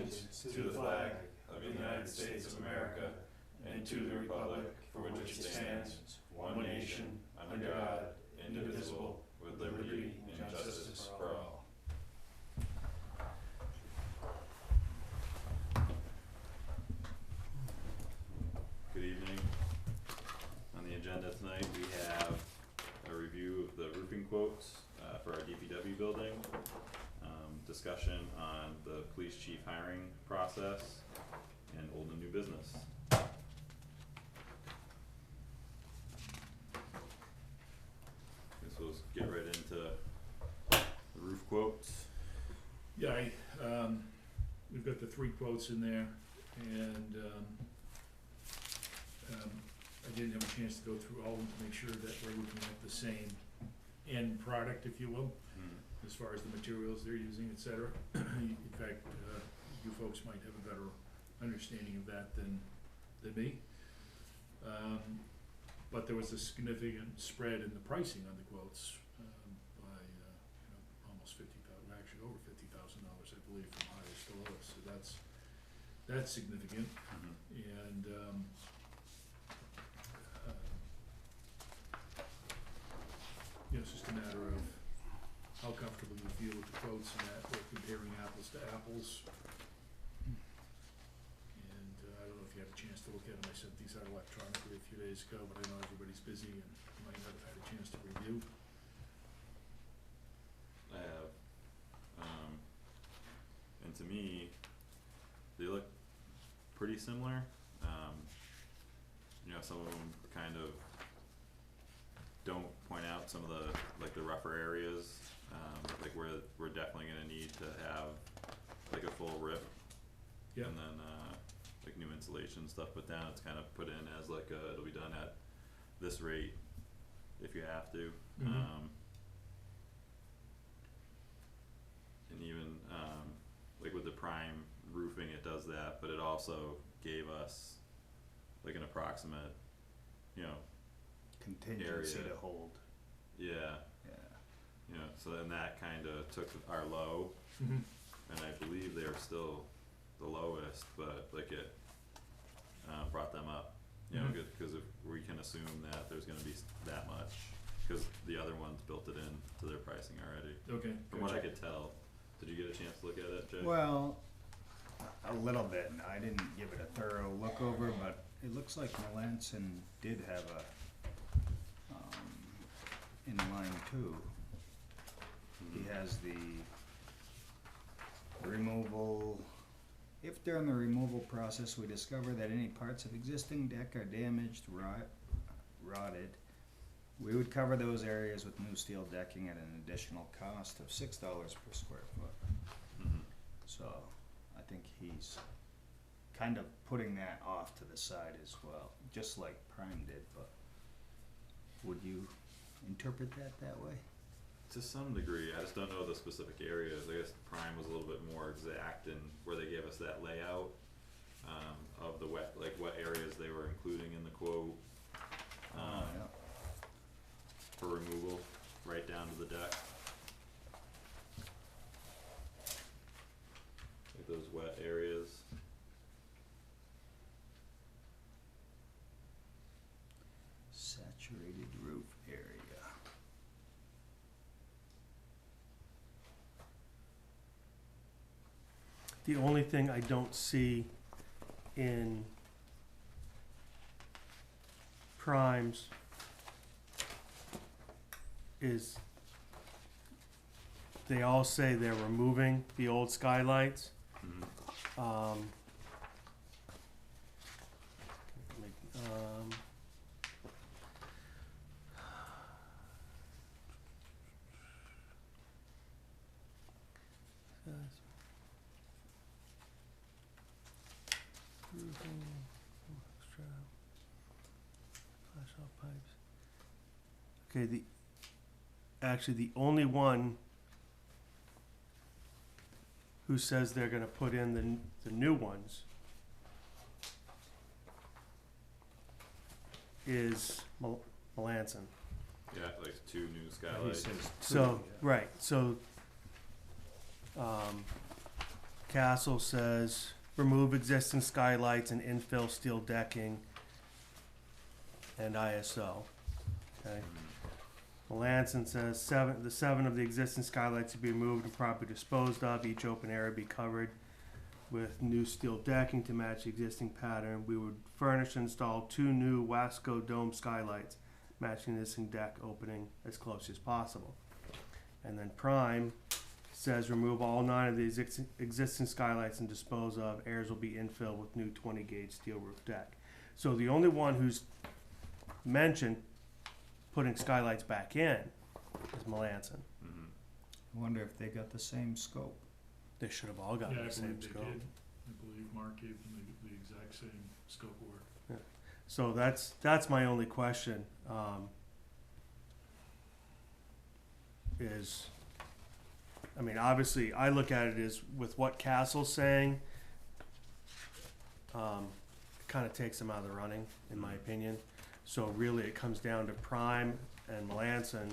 allegiance to the flag of the United States of America and to the republic for which it stands, one nation, under God, indivisible, with liberty and justice for all. Good evening. On the agenda tonight, we have a review of the roofing quotes for our DPW building, discussion on the police chief hiring process, and old and new business. Guess we'll get right into the roof quotes. Yeah, we've got the 3 quotes in there, and I didn't have a chance to go through all of them to make sure that we're looking at the same end product, if you will, as far as the materials they're using, et cetera. In fact, you folks might have a better understanding of that than me. But there was a significant spread in the pricing on the quotes by almost actually over $50,000, I believe, from highest to lowest. So that's significant. And it's just a matter of how comfortable you feel with the quotes and that we're comparing apples to apples. And I don't know if you had a chance to look at them. I sent these out electronically a few days ago, but I know everybody's busy and you might not have had a chance to review. I have, and to me, they look pretty similar. Some of them kind of don't point out some of the rougher areas, like where we're definitely gonna need to have like a full rip. Yeah. And then like new insulation stuff put down. It's kind of put in as like it'll be done at this rate if you have to. And even like with the prime roofing, it does that, but it also gave us like an approximate, contingency area to hold. yeah, so then that kind of took our low, and I believe they are still the lowest, but like it brought them up, because if we can assume that there's gonna be that much, because the other ones built it in to their pricing already. Okay. From what I could tell. Did you get a chance to look at it, Jay? Well, a little bit. I didn't give it a thorough look over, but it looks like Melanson did have a in line 2. He has the removal. If during the removal process we discover that any parts of existing deck are damaged, rotted, we would cover those areas with new steel decking at an additional cost of $6 per square foot. So I think he's kind of putting that off to the side as well, just like Prime did, but would you interpret that way? To some degree, I just don't know the specific areas. I guess Prime was a little bit more exact in where they gave us that layout of the what areas they were including in the quote for removal, right down to the deck. Like those wet areas. Saturated roof area. The only thing I don't see in Primes is they all say they're removing the old skylights. Okay, actually the only one who says they're gonna put in the new ones is Melanson. Yeah, like 2 new He skylights. says two, So, yeah. right, so, Castle says, remove existing skylights and infill steel decking and ISO. Okay. Melanson says the seven of the existing skylights to be removed and properly disposed of. Each open area be covered with new steel decking to match the existing pattern. We would furnish and install 2 new Wasco dome skylights, matching the existing deck opening as close as possible. And then Prime says remove all 9 of the existing skylights and dispose of. Areas will be infilled with new 20 gauge steel roof deck. So the only one who's mentioned putting skylights back in is Melanson. I wonder if they got the same scope. They should have all gotten Yeah, I the same believe they scope. did. I believe Mark gave them the exact same scope of work. So that's my only question. Is, I mean, obviously, I look at it as with what Castle's saying. Kind of takes them out of the running, in my opinion. So really, it comes down to Prime and Melanson,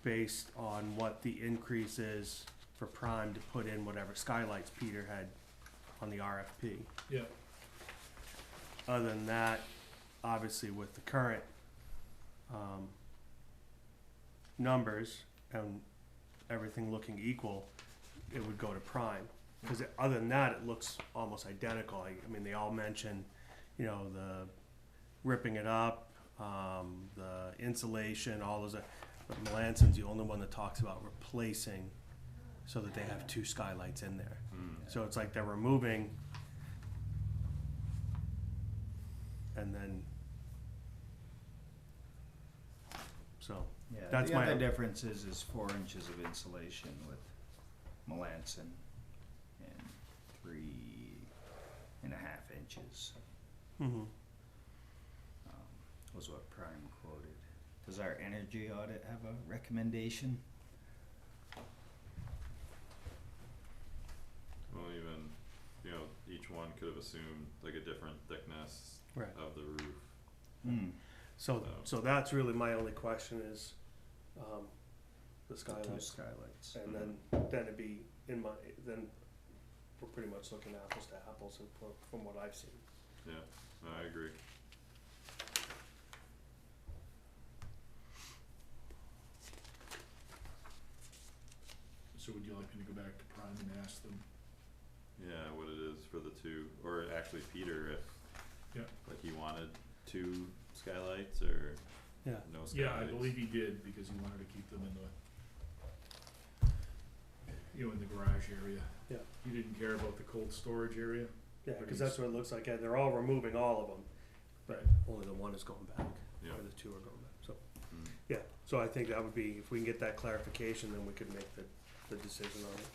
based on what the increase is for Prime to put in whatever skylights Peter had on the RFP. Yeah, Other than that, obviously with the current numbers and everything looking equal, it would go to Prime. Because other than that, it looks almost identical. I mean, they all mention, you know, the ripping it up, the insulation, all those. But Melanson's the only one that talks about replacing so that they have 2 skylights in there. So it's like they're removing and then, so, Yeah, That's the my- other difference is 4 inches of insulation with Melanson and 3.5 inches mhm. was what Prime quoted. Does our energy audit have a recommendation? Well, even, you know, each one could have assumed like a different thickness Right. of the roof. So that's really my only question is, the The 2 skylights. skylights. And then it'd be then we're pretty much looking apples to apples and from what I've seen. Yeah, no, I agree. so would you like me to go back to Prime and ask them? Yeah, what it is for the 2, or actually Peter, if Yeah. like he wanted 2 skylights or Yeah. no skylights. Yeah, I believe he did, because he wanted to keep them in the garage area. Yeah. He didn't care about the cold storage area. Yeah, But because he's- that's what it looks like. They're all removing all of them, but Right. only the one is going back, Yeah. or the 2 are going back. So Mm. yeah, so I think that would be, if we can get that clarification, then we could make the decision on it.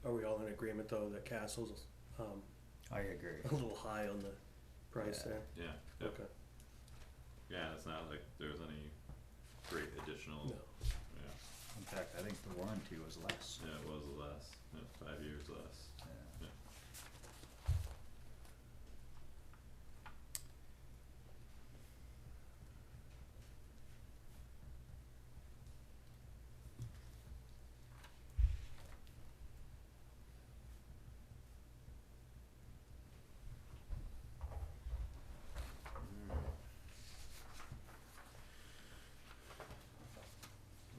Are we all in agreement though that Castle's I agree. a little high on the price Yeah. there? Yeah, yep. Okay. Yeah, it's not like there's any great additional, No. yeah, In fact, I think the warranty was less. yeah, it was less, yeah, 5 years less. Yeah.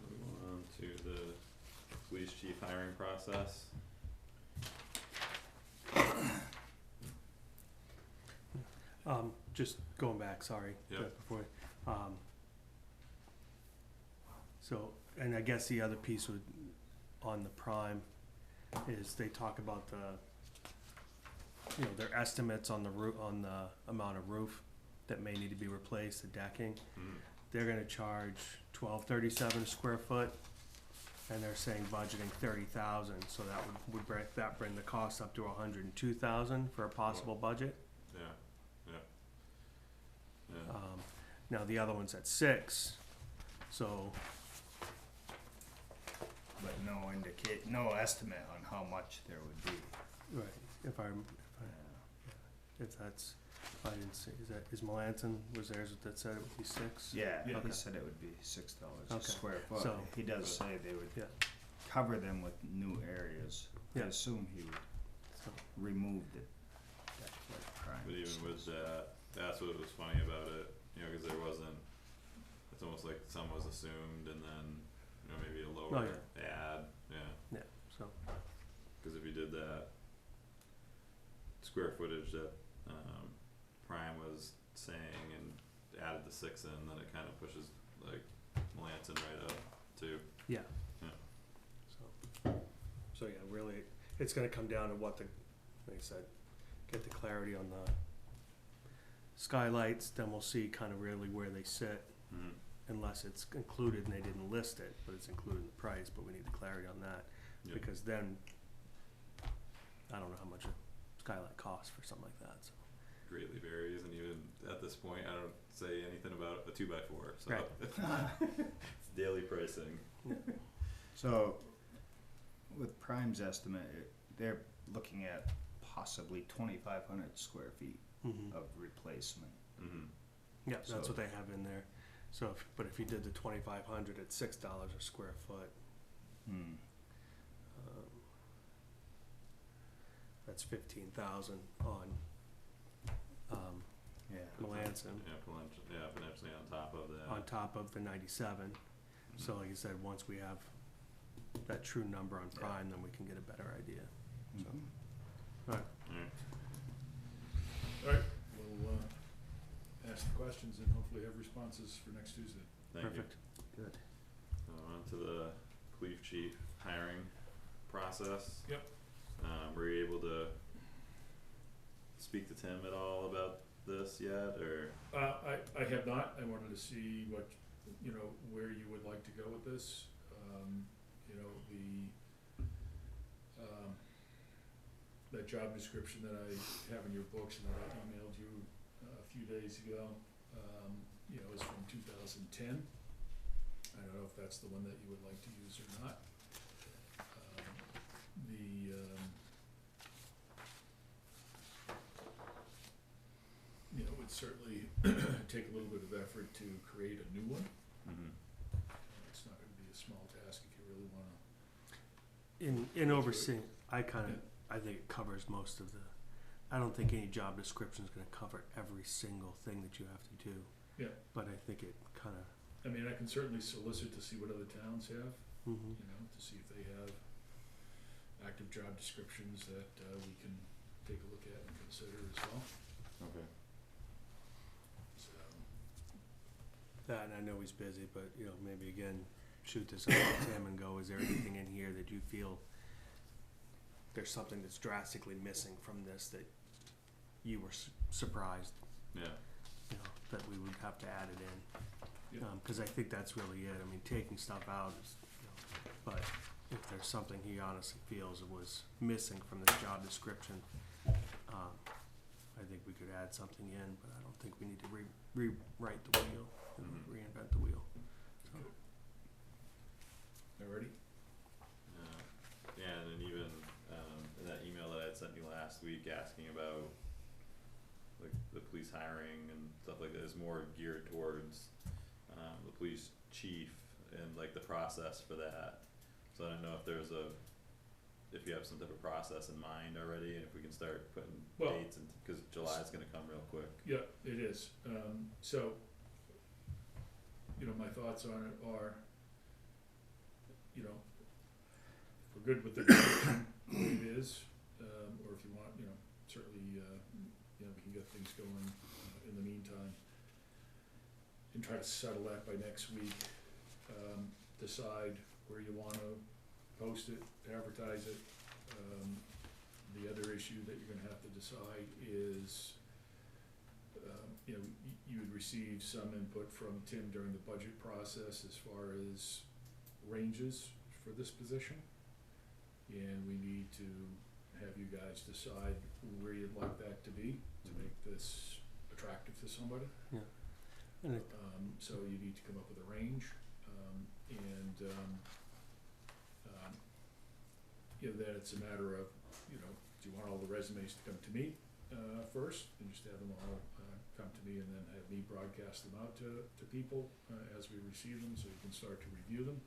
Moving on to the police chief hiring process. Just going back, sorry, Yep. before, so, and I guess the other piece would, on the Prime, is they talk about their estimates on on the amount of roof that may need to be replaced, the decking. They're gonna charge $12.37 a square foot, and they're saying budgeting 30,000, so that would bring the cost up to 102,000 for a possible budget. Yeah, yeah. Yeah, Now the other one's at 6, so but no estimate on how much there would be. Right, if that's, I didn't see, is Melanson, was theirs that said it would be 6? Yeah, Yeah. he said it would be $6 a Okay. square foot. So- He does say they would Yeah. cover them with new areas. I Yeah. assume he would So, remove the deck like Prime. But even with that, that's what was funny about it, you know, cause there wasn't, it's almost like some was assumed and then, you know, maybe a lower add, yeah. so, Cause if you did that square footage that, Prime was saying and added the 6 in, then it kinda pushes like Melanson right up too. yeah. Yeah. So yeah, really, it's gonna come down to what the, like I said, get the clarity on the skylights, then we'll see kind of really where they sit, Mhm. unless it's included and they didn't list it, but it's included in the price, but we need the clarity on that. Yeah. Because then, I don't know how much a skylight costs for something like that, so. Greatly varies, and even at this point, I don't say anything about a 2x4, so Right. it's daily pricing. So, with Prime's estimate, they're looking at possibly 2,500 square feet Mhm. of replacement. Mm-hmm. Yeah, that's So- what they have in there. So, but if you did the 2,500 at $6 a square foot, Hmm. that's 15,000 on, Yeah. Melanson, Yeah, potentially on top of that. on top of the 97. So like I said, once we have that true number on Yeah. Prime, then we can get a better idea. Mhm. Alright. Alright, we'll, ask the questions and hopefully have responses for next Tuesday. Thank you. Perfect. Good. On to the police chief hiring process. Yep. Were you able to speak to Tim at all about this yet, or? I have not, I wanted to see what, you know, where you would like to go with this. You know, that job description that I have in your books and that I emailed you a few days ago, you know, is from 2010. I don't know if that's the one that you would like to use or not. You know, it would certainly take a little bit of effort to create a new one. Mm-hmm. It's not gonna be a small task if you really wanna. In overseeing, I think it covers most of the, I don't think any job description is gonna cover every single thing that you have to do. Yeah. But I think it kinda, I mean, I can certainly solicit to see what other towns have, mhm. you know, to see if they have active job descriptions that, we can take a look at and consider as well, Okay. so. That, and I know he's busy, but, you know, maybe again, shoot this out to Tim and go, is there anything in here that you feel there's something that's drastically missing from this that you were surprised, Yeah. you know, that we would have to add it in? Yeah. 'Cause I think that's really it. I mean, taking stuff out is, you know, but if there's something he honestly feels it was missing from this job description, I think we could add something in, but I don't think we need to rewrite the wheel, you know, Mhm. reinvent the wheel. So, Alrighty? Yeah, and then even, in that email that I had sent you last week asking about like the police hiring and stuff like that is more geared towards, the police chief and like the process for that. So I don't know if you have some type of process in mind already, and if we can start putting Well- dates and, cause July's gonna come real quick. Yeah, it is, so, you know, my thoughts on it are, you know, if we're good with the direction the way it is, or if you want, you know, certainly, you know, we can get things going in the meantime. And try to settle that by next week, decide where you wanna post it, advertise it. The other issue that you're gonna have to decide is, you know, you would receive some input from Tim during the budget process as far as ranges for this position. And we need to have you guys decide where you'd like that to be, to make this attractive to somebody. and it, So you need to come up with a range, and, Then it's a matter of, do you want all the resumes to come to me, first, and just have them all, come to me, and then have me broadcast them out to people, as we receive them, so you can start to review them,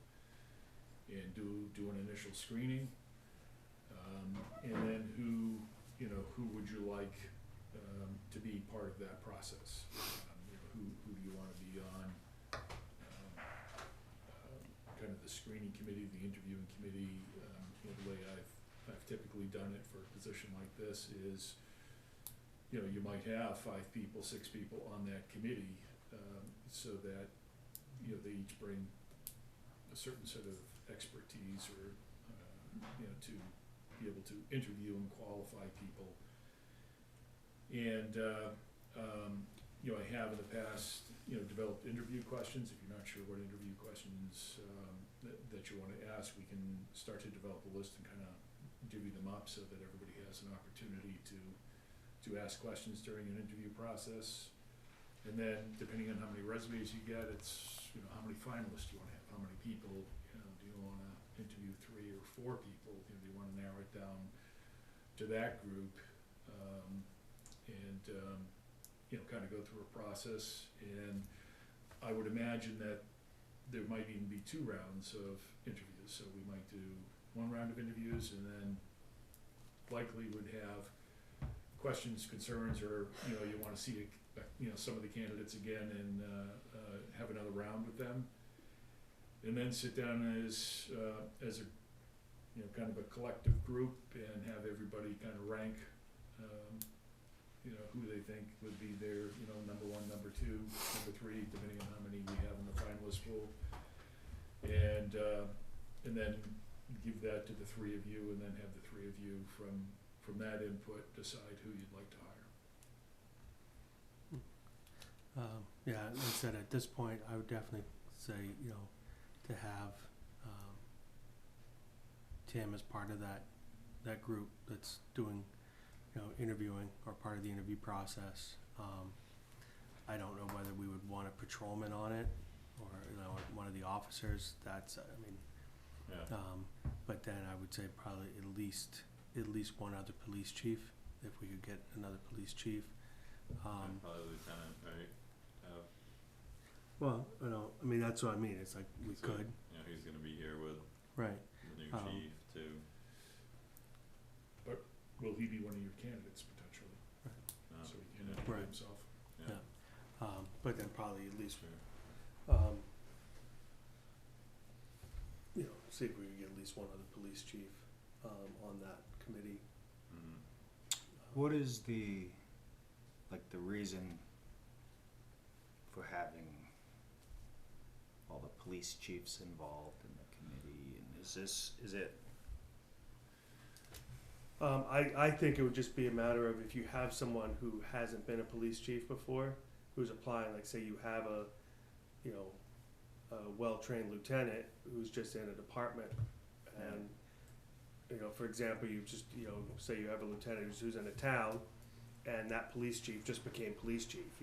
and do an initial screening. And then who would you like, to be part of that process? Who do you wanna be on, kind of the screening committee, the interviewing committee? The way I've typically done it for a position like this is, you might have 5 people, 6 people on that committee, so that, they each bring a certain set of expertise or, to be able to interview and qualify people. And, I have in the past, developed interview questions. If you're not sure what interview questions, that you wanna ask, we can start to develop a list and kinda divvy them up so that everybody has an opportunity to ask questions during an interview process. And then, depending on how many resumes you get, it's, how many finalists do you wanna have, how many people, do you wanna interview 3 or 4 people, do you wanna narrow it down to that group, and kinda go through a process. And I would imagine that there might even be 2 rounds of interviews, so we might do 1 round of interviews, and then likely would have questions, concerns, or, you wanna see, some of the candidates again and, have another round with them. And then sit down as a, kind of a collective group, and have everybody kind of rank, who they think would be their, number 1, number 2, number 3, depending on how many we have in the finalist pool. And then give that to the 3 of you, and then have the 3 of you from that input decide who you'd like to hire. Yeah, like I said, at this point, I would definitely say, to have Tim as part of that group that's doing, interviewing, or part of the interview process. I don't know whether we would want a patrolman on it, or, one of the officers. That's, Yeah. But then I would say probably at least one other police chief, if we could get another police chief. Probably lieutenant, right? Well, that's what I mean, it's like, we So, could, he's gonna be here with right, the new chief too. Will he be one of your candidates potentially? So he can interview Right. himself? Yeah. But then probably at least, Sure. see if we could get at least one other police chief, on that committee. Mhm. What is the reason for having all the police chiefs involved in the committee, and is it? I think it would just be a matter of, if you have someone who hasn't been a police chief before, who's applying, like say you have a well-trained lieutenant who's just in a department, and, for example, you just, say you have a lieutenant who's in a town, and that police chief just became police chief,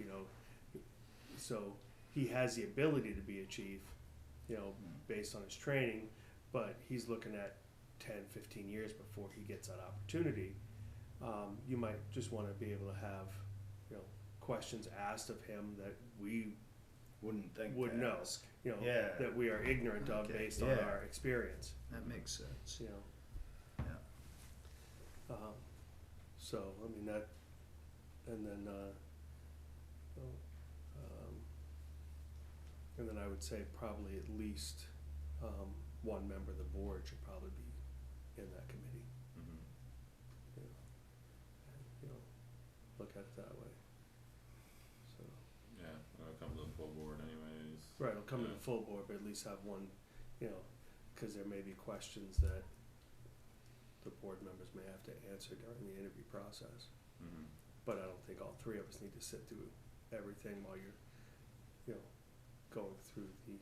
so he has the ability to be a chief, based on his training, but he's looking at 10, 15 years before he gets that opportunity. You might just wanna be able to have, questions asked of him that we Wouldn't think would to know, ask. Yeah. that we are ignorant of Okay, based on yeah. our experience, That makes sense. Yeah. So, that, and then, and then I would say probably at least, one member of the board should probably be in that committee, Mhm. look at it that way. So, Yeah, it'll come to the full board anyways. right, it'll come to Yeah. the full board, but at least have one, cause there may be questions that the board members may have to answer during the interview process. Mhm. But I don't think all 3 of us need to sit through everything while you're, going through the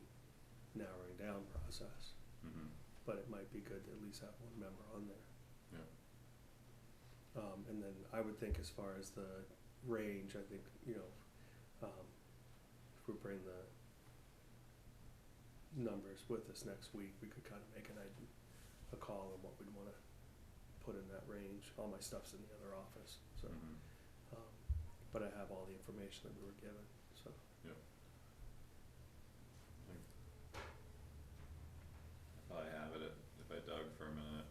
narrowing down process. Mhm. But it might be good to at least have one member on there. And then I would think, as far as the range, I think, if we bring the numbers with us next week, we could kind of make an a call on what we'd wanna put in that range. All my stuff's in the other office, so, Mhm. but I have all the information that we were given, so. Probably have it if I dug for a minute.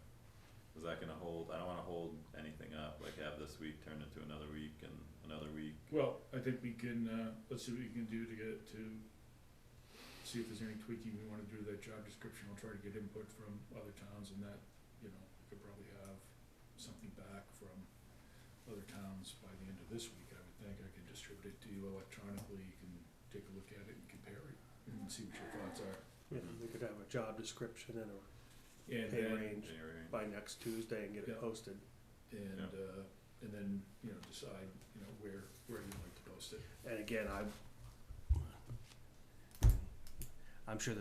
Is that gonna hold, I don't wanna hold anything up, like have this week turn into another week and another week. Well, I think we can, let's see what we can do to get to, see if there's any tweaking we wanna do to that job description. I'll try to get input from other towns and that, we could probably have something back from other towns by the end of this week, I would think. I can distribute it to you electronically, you can take a look at it and compare it and see what your thoughts are. Yeah, we could have a job description and a And pay then, range January. by next Tuesday and get it Yeah. posted. and then, decide, where you'd like to post it. And again, I'm sure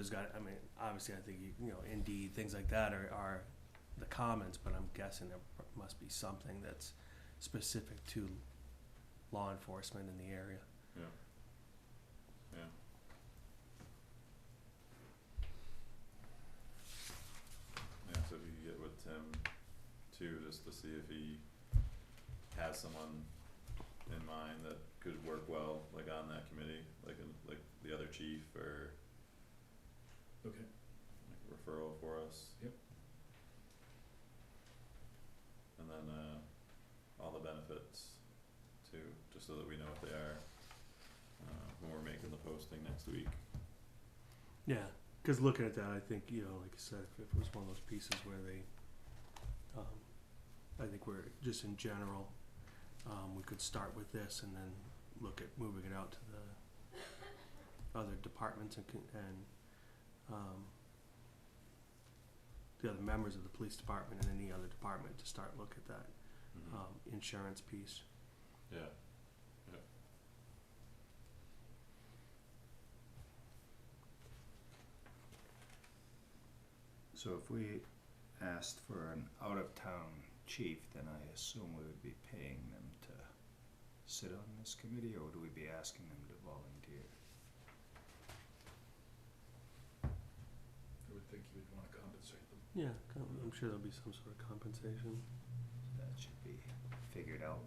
obviously I think, Indeed, things like that are the commons, but I'm guessing there must be something that's specific to law enforcement in the area. Yeah. Yeah, so if you could get with Tim too, just to see if he has someone in mind that could work well, like on that committee, like the other chief or Okay. like a referral for us. Yep. And then all the benefits too, just so that we know what they are when we're making the posting next week. Yeah, because looking at that, I think, like I said, if it was one of those pieces where they, I think we're just in general, we could start with this and then look at moving it out to the other departments and the other members of the police department and any other department to start look at that insurance piece. Yeah. So if we asked for an out-of-town chief, then I assume we would be paying them to sit on this committee, or would we be asking them to volunteer? I would think you would wanna compensate them. Yeah, I'm sure there'll be some sort of compensation. That should be figured out.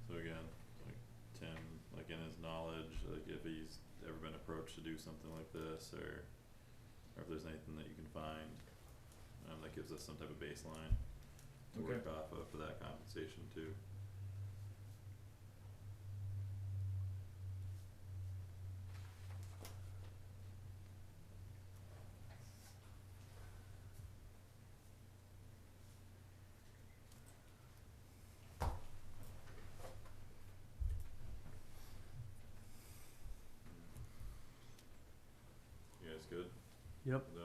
So again, like Tim, like in his knowledge, like if he's ever been approached to do something like this, or if there's anything that you can find, that gives us some type of baseline to Okay. work off of for that compensation too. You guys good? Yep. No.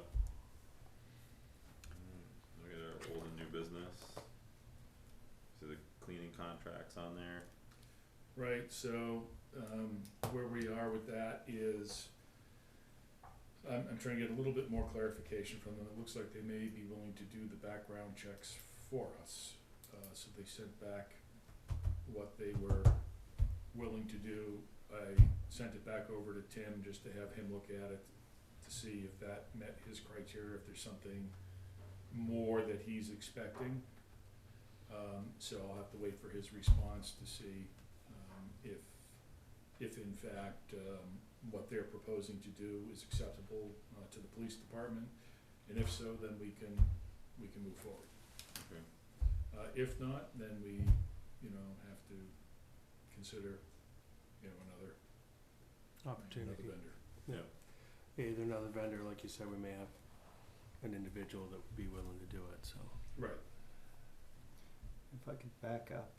Look at our old and new business. See the cleaning contracts on there. Right, so, where we are with that is, I'm trying to get a little bit more clarification from them. It looks like they may be willing to do the background checks for us. So they sent back what they were willing to do. I sent it back over to Tim just to have him look at it, to see if that met his criteria, if there's something more that he's expecting. So I'll have to wait for his response to see, if in fact, what they're proposing to do is acceptable, to the police department. And if so, then we can move forward. Okay. If not, then we, have to consider, another Opportunity. vendor. Yeah. Either another vendor, like you said, we may have an individual that would be willing to do it, so. Right. If I could back up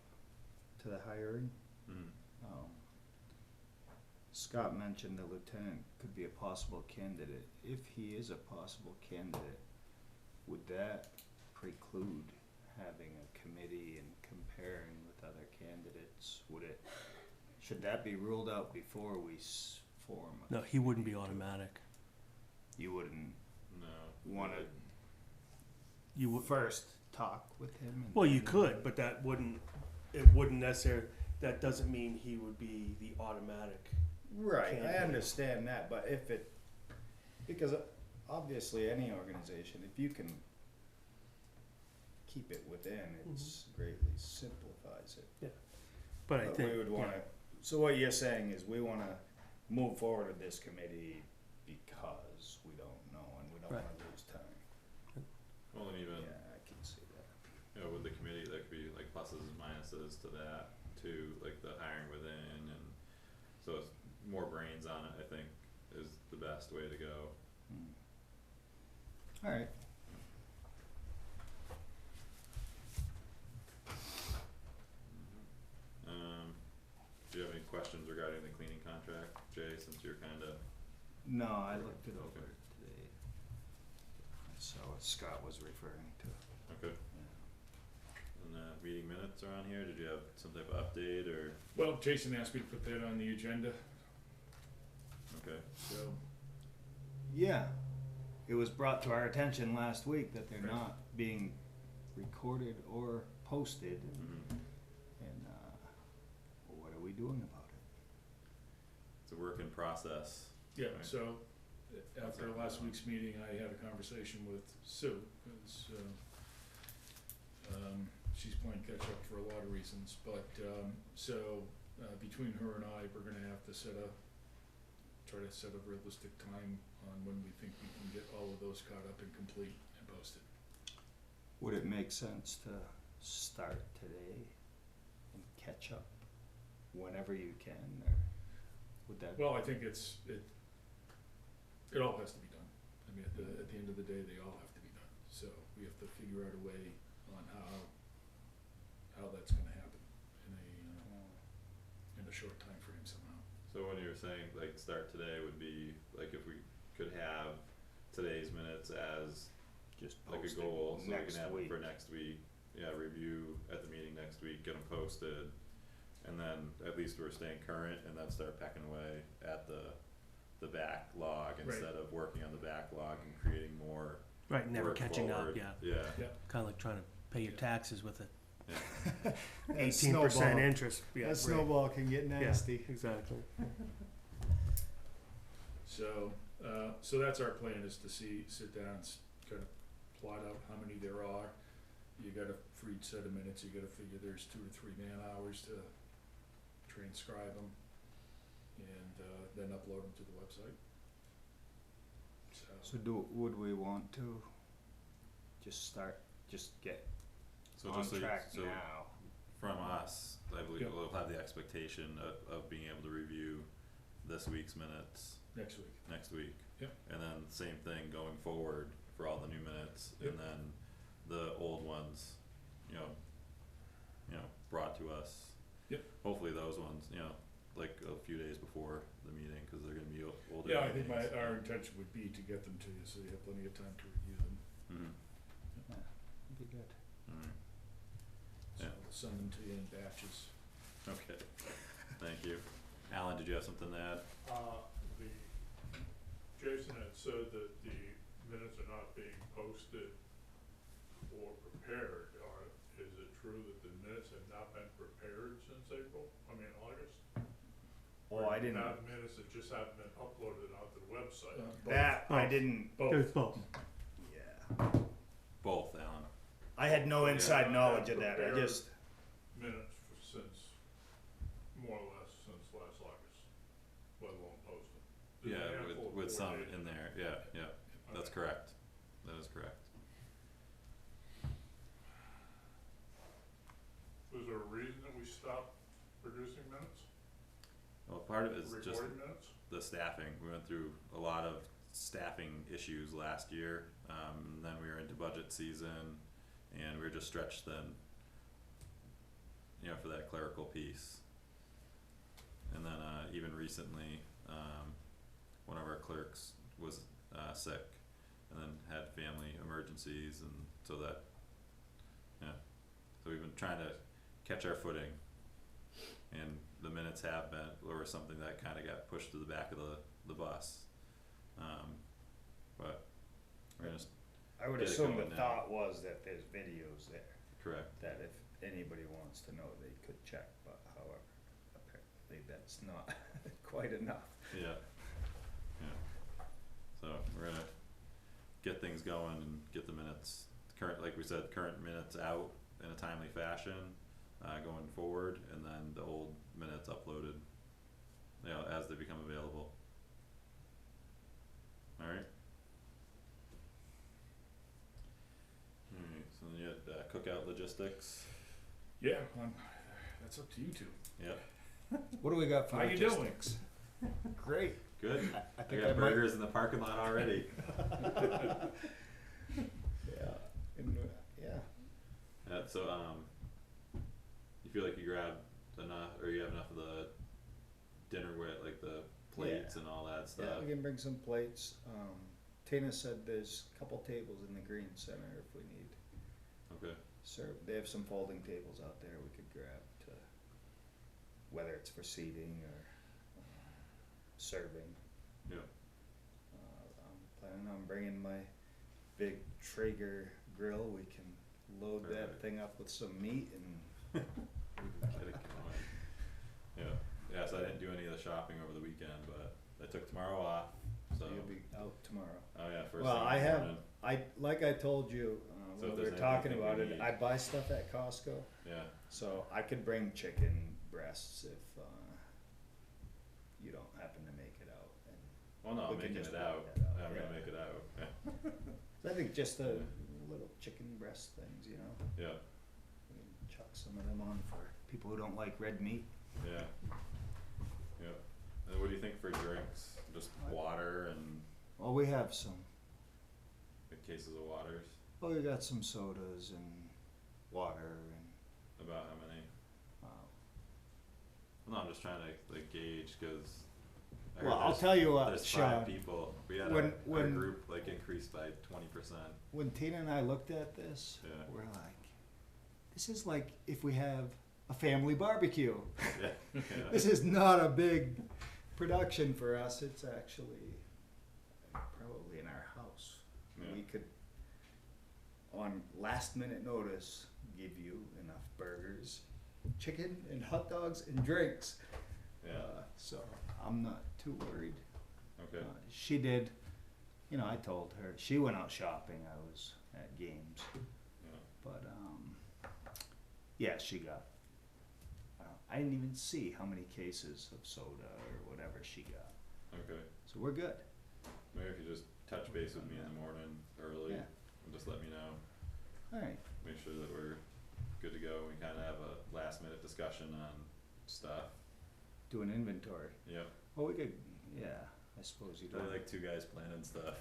to the hiring, Scott mentioned the lieutenant could be a possible candidate. If he is a possible candidate, would that preclude having a committee and comparing with other candidates? Should that be ruled out before we form a? No, he wouldn't be automatic. You wouldn't No. wanna You would, first talk with him? And well, you then- could, but it wouldn't necessarily, that doesn't mean he would be the automatic. Right, I Candidate. understand that, but Because obviously any organization, if you can keep it within, it's greatly simplifies it. But I But think, we would wanna, so what you're saying is we wanna move forward with this committee because we don't know and we don't Right. wanna lose time. Well, and even, Yeah, I can see that. you know, with the committee, there could be like pluses and minuses to that, too, like the hiring within, and so it's more brains on it, I think, is the best way to go. Alright, Do you have any questions regarding the cleaning contract, Jay, since you're kinda, no, I looked it over Okay. today. I saw what Scott was referring to. okay, and meeting minutes are on here, did you have some type of update, or, Well, Jason asked me to put that on the agenda, okay, so, Yeah, it was brought to our attention last week that they're Okay. not being recorded or posted, mhm, and, what are we doing about it? it's a work in process, yeah, Right. so, after last week's meeting, I had a conversation with Sue, cause, she's playing catch up for a lot of reasons, but, between her and I, we're gonna have to try to set a realistic time on when we think we can get all of those caught up and complete and posted. Would it make sense to start today and catch up whenever you can, or would that? Well, I think it all has to be done. I mean, at the end of the day, they all have to be done. So we have to figure out a way on how that's gonna happen in a short time frame somehow. so when you were saying, like, start today would be, like, if we could have today's minutes as Just like a post it goal, so we next can have them week. for next week, yeah, review at the meeting next week, get them posted. And then at least we're staying current and then start pecking away at the backlog Right. instead of working on the backlog and creating more right, never work catching up, forward. yeah. Yeah, Kinda like trying to pay your taxes with a yeah, 18% interest, yeah, rate. can get Yeah, exactly. So, so that's our plan, is to sit down, kind of plot out how many there are. You got a, for each set of minutes, you gotta figure there's 2 to 3 man hours to transcribe them, and, then upload them to the website. So would we want to just get so on just so you, track so now? from us, I believe Yep. we'll have the expectation of being able to review this week's minutes Next week. next week. Yep. And then same thing going forward for all the new minutes, Yep. and then the old ones, you know, brought to us. Yep. Hopefully those ones, like a few days before the meeting, cause they're gonna be older. Yeah, I think meetings. our intention would be to get them to you, so you have plenty of time to review them. Mhm. Be good. Alright, So Yeah. we'll send them to you in batches. okay, thank you. Alan, did you have something to add? Jason had said that the minutes are not being posted or prepared, is it true that the minutes have not been prepared since August? Oh, I didn't, Not minutes that just haven't been uploaded onto the website? that, I Both. didn't, There's both. yeah. Both, Alan. I had no inside knowledge of that, I Prepared just, Minutes since, more or less, since last August, let alone posted. There's a Yeah, handful of with some coordinated- in there, yeah, that's Okay. correct, that is correct. Was there a reason that we stopped producing minutes? Well, part of it is just Recording minutes? the staffing, we went through a lot of staffing issues last year, and then we were into budget season, and we were just stretched thin, for that clerical piece. And then, even recently, one of our clerks was, sick, and then had family emergencies, and so that, so we've been trying to catch our footing. And the minutes have been, or something that kinda got pushed to the back of the bus. But we're gonna, I would Get it assume the going now. thought was that there's videos there, correct, that if anybody wants to know, they could check, but however, apparently that's not quite enough. yeah. So we're going and get the minutes, current, like we said, current minutes out in a timely fashion, going forward, and then the old minutes uploaded, you know, as they become available. Alright. Alright, so then you had, cookout logistics, Yeah, that's up to you two. yeah, What do we got for How you doing? logistics? Great. good, I I think got I might, burgers in the parking lot already. yeah, and, yeah. So, you feel like you grabbed enough, or you have enough of the dinnerware, like the plates and all that Yeah, stuff? we can bring some plates. Tina said there's a couple tables in the green center if we need Okay, serve. They have some folding tables out there we could grab to, whether it's for seating or serving. yeah, I'm planning on bringing my big Traeger grill. We can load that Perfect. thing up with some meat and get it going. Yeah, so I didn't do any of the shopping over the weekend, but I took tomorrow off, so, you'll be out tomorrow. oh yeah, first Well, thing in I the have, morning. like I told you, So when if we were there's talking anything we about it, need- I buy stuff at Costco, Yeah, so I could bring chicken breasts if, you don't happen to make it out. And well, no, we I'm can making just it work out, that out, I'm yeah. gonna make it out, yeah, I think just the little chicken breast things, you know, yeah, we can chuck some of them on for people who don't like red meat. yeah, yeah. And what do you think for drinks? Just water and Well, we have some. big cases of waters? Well, we got some sodas and water and, About how many? No, I'm just trying to like gauge, cause I heard well, I'll there's- tell you what, there's Sean, 5 people, we had when- our when- group like increased by 20%, when Tina and I looked at this, Yeah. we're like, this is like if we have a family barbecue. yeah, yeah, This is not a big production for us. It's actually probably in our house. Yeah. We could, on last minute notice, give you enough burgers, chicken and hot dogs and drinks. yeah, So I'm not too worried. okay, She did, you know, I told her, she went out shopping. I was at games. yeah, But, yeah, she got, I didn't even see how many cases of soda or whatever she got. okay. So we're good. Maybe if you just touch base with me in the morning early, Yeah. and just let me know, All right. make sure that we're good to go, we kinda have a last minute discussion on stuff, Do an inventory. yep. Well, we could, yeah, I suppose you I don't. like 2 guys planning stuff.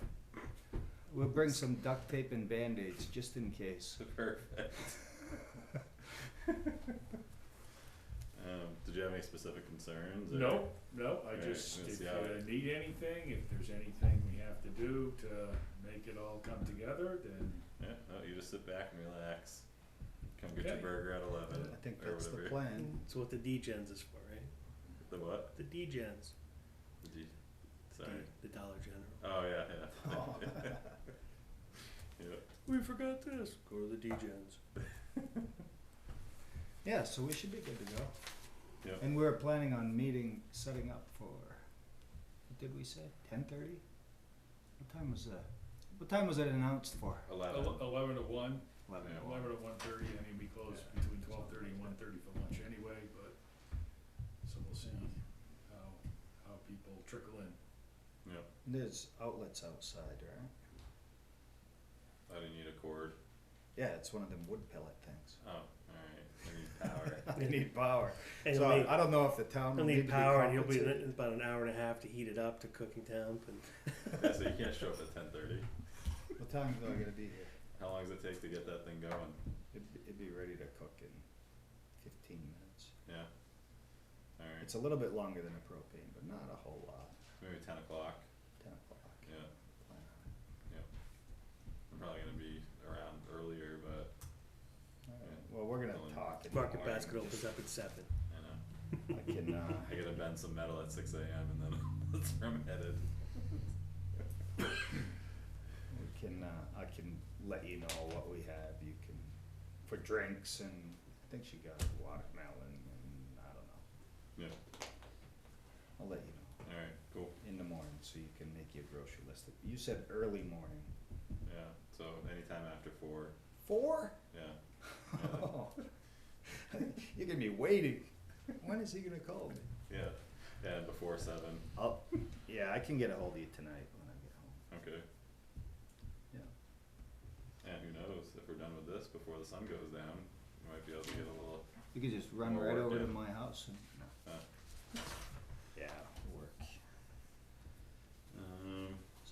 We'll bring some duct tape and Band-Aids just in case. Perfect. Did you have any specific concerns? Or? No, I Alright, just, let's if see how you it- need anything, if there's anything we have to do to make it all come together, then Yeah, no, you just sit back and relax. Come get your Okay. burger at 11. I think or that's the whatever. plan. That's what the D-Gens is for, right? The what? The D-Gens, The D- Sorry. the Dollar General. Oh, yeah, yeah. Oh. Yeah. We forgot this. Go to the D-Gens. Yeah, so we should be good to go. Yep. And we're planning on setting up for, what did we say, 10:30? What time was that? What time was it announced for? 11. 11 to 1, 11. Yeah. 11 to 1:30, I mean, we close Yeah. between 12:30 and 1:30 for lunch anyway, but, so we'll see how people trickle in. Yep. There's outlets outside, right? I didn't need a cord. Yeah, it's one of them wood pellet things. Oh, alright. I need power. They need power. And So you'll need, I don't know if the town will you'll need need to be power, and you'll be compensated. about an hour and a half to heat it up to cooking temp. And Yeah, so you can't show up at 10:30. What time do I gotta be here? How long does it take to get that thing going? It'd be ready to cook in 15 minutes. Yeah. Alright. It's a little bit longer than a propane, but not a whole lot. Maybe 10 o'clock. 10 o'clock. Yeah. Plan on it. I'm probably gonna be around earlier, but All right. Well, we're gonna Dylan. talk in the Market morning. Basket opens Just- up at 7. I know. I can, I gotta bend some metal at 6 a.m. and then that's where I'm headed. I can let you know what we have. You can, for drinks, and I think she got watermelon and I don't know. Yeah. I'll let you know Alright, cool. in the morning so you can make your grocery list. You said early morning. Yeah. yeah, so anytime after 4, 4? yeah. You're gonna be waiting. When is he gonna call me? Yeah, yeah, and before 7, Yeah, I can get a hold of you tonight when I get home. okay. Yeah. And who knows, if we're done with this before the sun goes down, we might be able to get a little, You could just run More right work, over to yeah. my house and. Yeah. Yeah, work. so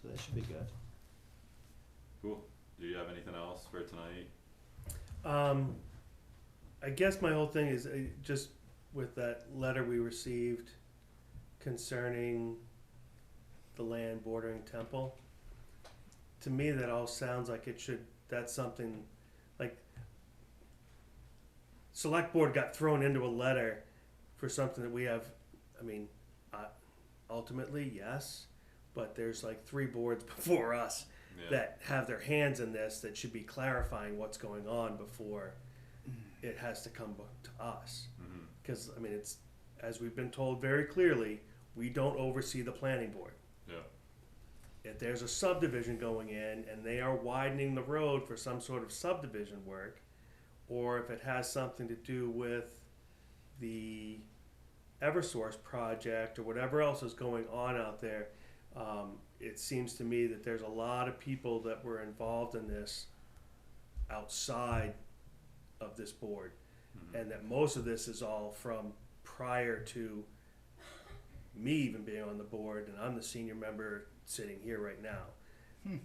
So that should be good. cool. Do you have anything else for tonight? I guess my whole thing is just with that letter we received concerning the land bordering Temple. To me, that all sounds like that's something, like, select board got thrown into a letter for something that we have, I mean, ultimately, yes, but there's like 3 boards before us Yeah. that have their hands in this that should be clarifying what's going on before it has to come to us. Mm-hmm. Because, I mean, it's, as we've been told very clearly, we don't oversee the planning board. Yeah. If there's a subdivision going in and they are widening the road for some sort of subdivision work, or if it has something to do with the Eversource project or whatever else is going on out there, it seems to me that there's a lot of people that were involved in this outside of this board, Mm-hmm. and that most of this is all from prior to me even being on the board, and I'm the senior member sitting here right now.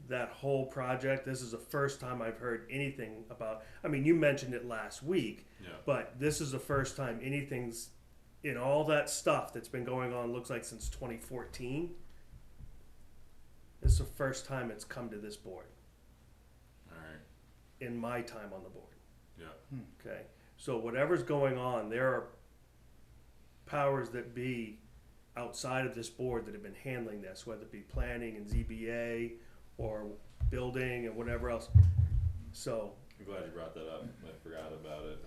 That whole project, this is the first time I've heard anything about, I mean, you mentioned it last week, Yeah. but this is the first time anything's, in all that stuff that's been going on, looks like since 2014, this is the first time it's come to this board, Alright, in my time on the board. yeah. Okay, so whatever's going on, there are powers that be outside of this board that have been handling this, whether it be planning and ZBA or building and whatever else. So, I'm glad you brought that up. I forgot about it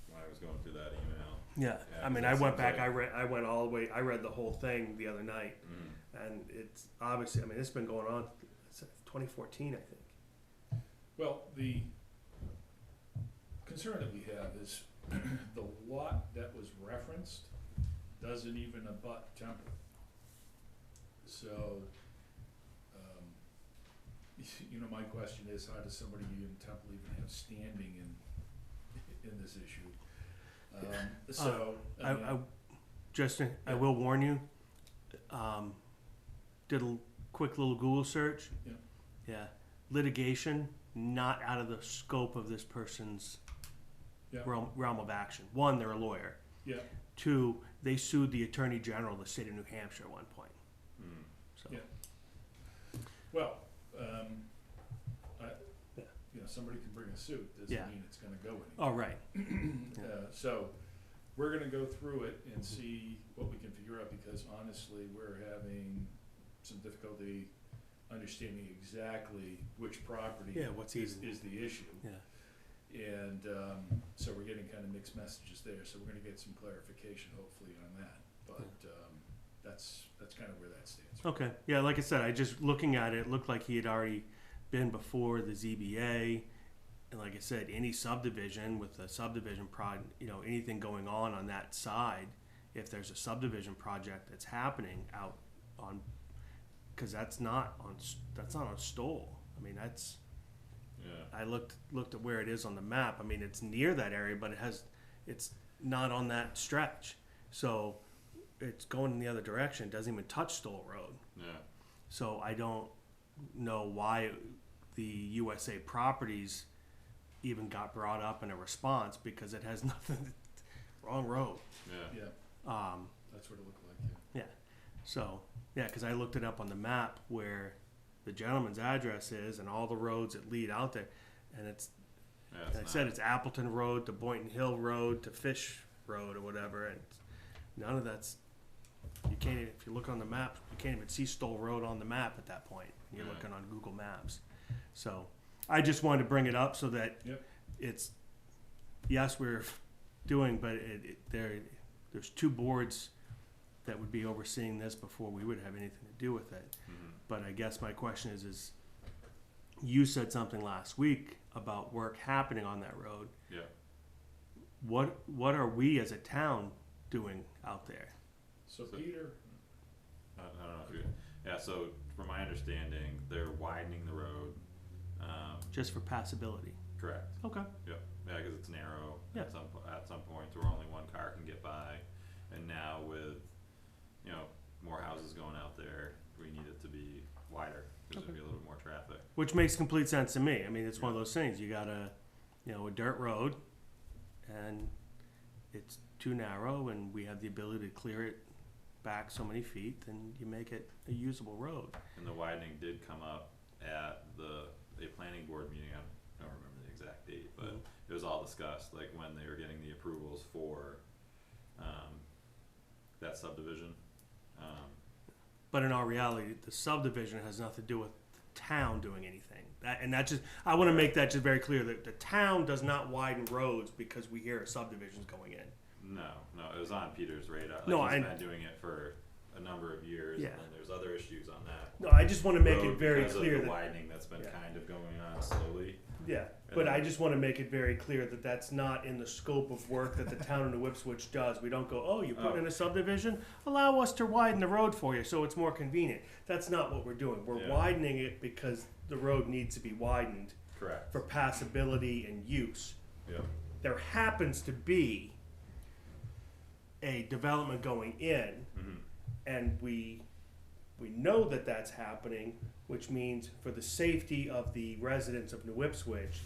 when I was going through that email. yeah, Yeah, I mean, that I went seems back, like- I went all the way, I read the whole thing the other night, Mm. and it's obviously, I mean, it's been going on since 2014, I think. Well, the concern that we have is the lot that was referenced doesn't even abut Temple. So, you know, my question is, how does somebody in Temple even have standing in this issue? So, I mean, Justin, I will warn you, did a quick little Google search. Yeah. Yeah, litigation, not out of the scope of this person's Yeah. realm of action. One, they're a lawyer. yeah, 2, they sued the Attorney General of the state of New Hampshire at one point. Mm. So, Yeah. well, Yeah. you know, somebody can bring a suit, Yeah. doesn't mean it's gonna go anywhere. oh, right. Yeah. So, we're gonna go through it and see what we can figure out, because honestly, we're having some difficulty understanding exactly which property Yeah, what's is even, the issue. yeah. And, so we're getting kind of mixed messages there, so we're gonna get some clarification hopefully on that, but, that's kind of where that stands. Okay, yeah, like I said, I just, looking at it, looked like he had already been before the ZBA. And like I said, any subdivision with a subdivision you know, anything going on that side, if there's a subdivision project that's happening out on, cause that's not on Stoll. I mean, that's, Yeah. I looked at where it is on the map. I mean, it's near that area, but it's not on that stretch. So it's going in the other direction. It doesn't even touch Stoll Road. Yeah. So I don't know why the USA Properties even got brought up in a response, because it has nothing, wrong road. Yeah. Yeah, that's what it looked like, yeah. So, yeah, cause I looked it up on the map where the gentleman's address is and all the roads that lead out there. And it's, Yeah. and it said it's Appleton Road to Boynton Hill Road to Fish Road or whatever, and none of that's, you can't even, if you look on the map, you can't even see Stoll Road on the map at that point. You're Yeah. looking on Google Maps. So, I just wanted to bring it up so that Yep. it's, yes, we're doing, but there's 2 boards that would be overseeing this before we would have anything to do with it. Mm-hmm. But I guess my question is you said something last week about work happening on that road. Yeah. What are we as a town doing out there? So Peter, I don't know if you, yeah, so from my understanding, they're widening the road, Just for passability. correct, Okay. yeah, cause it's narrow Yeah. at some points where only one car can get by, and now with, more houses going out there, we need it to be wider, cause there'd be a little more traffic. Which makes complete sense to me. I mean, it's one of those things. You got a dirt road, and it's too narrow, and we have the ability to clear it back so many feet, then you make it a usable road. And the widening did come up at a planning board meeting, I don't remember the exact date, but Mhm. it was all discussed, like when they were getting the approvals for, that subdivision. But in all reality, the subdivision has nothing to do with the town doing anything. I want to make that just very clear that the town does not widen roads because we hear a subdivision's going in. No, it was on Peter's radar, No, like he's I- been doing it for a number of years, Yeah. and then there's other issues on that No, I just want to make it road very because of clear the that widening that's been Yeah. kind of going on slowly. yeah, And but then- I just want to make it very clear that that's not in the scope of work that the town of New Ipswich does. We don't go, oh, you put in a subdivision, allow us to widen the road for you so it's more convenient. That's not what we're doing. We're Yeah. widening it because the road needs to be widened Correct. for passability and use. Yeah. There happens to be a development going in, Mhm. and we know that that's happening, which means for the safety of the residents of New Ipswich,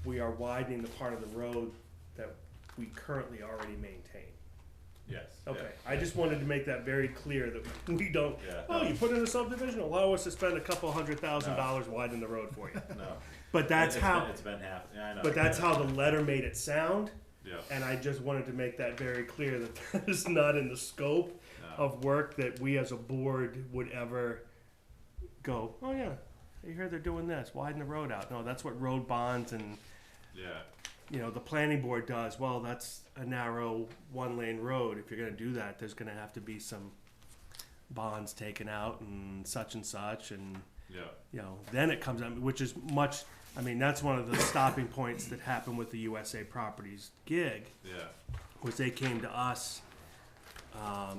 we are widening the part of the road that we currently already maintain. Yes. Okay, yeah, I just wanted to make that very clear that we don't, Yeah. oh, no, you put in a subdivision, allow us to spend a couple $100,000 widening the road for you. No. But that's It's how, been- It's been happening, I know. but that's yeah. how the letter made it sound. Yeah. And I just wanted to make that very clear that that is not in the scope No. of work that we as a board would ever go, oh yeah, you heard they're doing this, widen the road out. No, that's what road bonds and, Yeah. the planning board does. Well, that's a narrow one-lane road. If you're gonna do that, there's gonna have to be some bonds taken out and such, and Yeah. then it comes out, which is much, that's one of the stopping points that happened with the USA Properties gig. Yeah. Was they came to us, I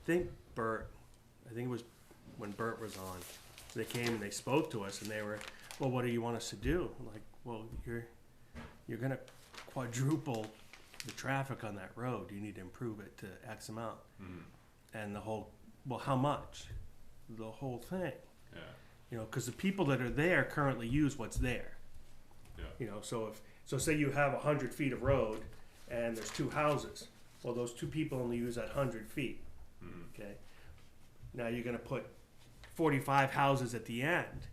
think it was when Bert was on. They came and they spoke to us and they were, well, what do you want us to do? I'm like, well, you're gonna quadruple the traffic on that road. You need to improve it to X amount. Mhm. And well, how much? The whole thing. Yeah. Because the people that are there currently use what's there. Yeah. So say you have 100 feet of road and there's two houses. Well, those two people only use that 100 feet. Mhm. Okay. Now you're going to put 45 houses at the end.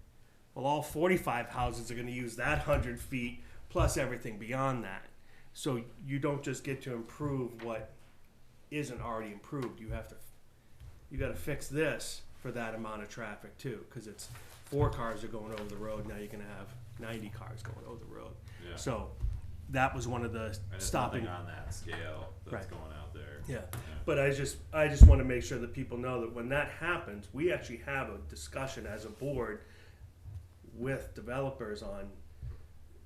Well, all 45 houses are going to use that 100 feet plus everything beyond that. So you don't just get to improve what isn't already improved. You got to fix this for that amount of traffic too, because it's 4 cars are going over the road. Now you're going to have 90 cars going over the road. Yeah. So that was one of the And it's stopping. nothing on that scale that's Right. going out there. Yeah. Yeah. But I just want to make sure that people know that when that happens, we actually have a discussion as a board with developers on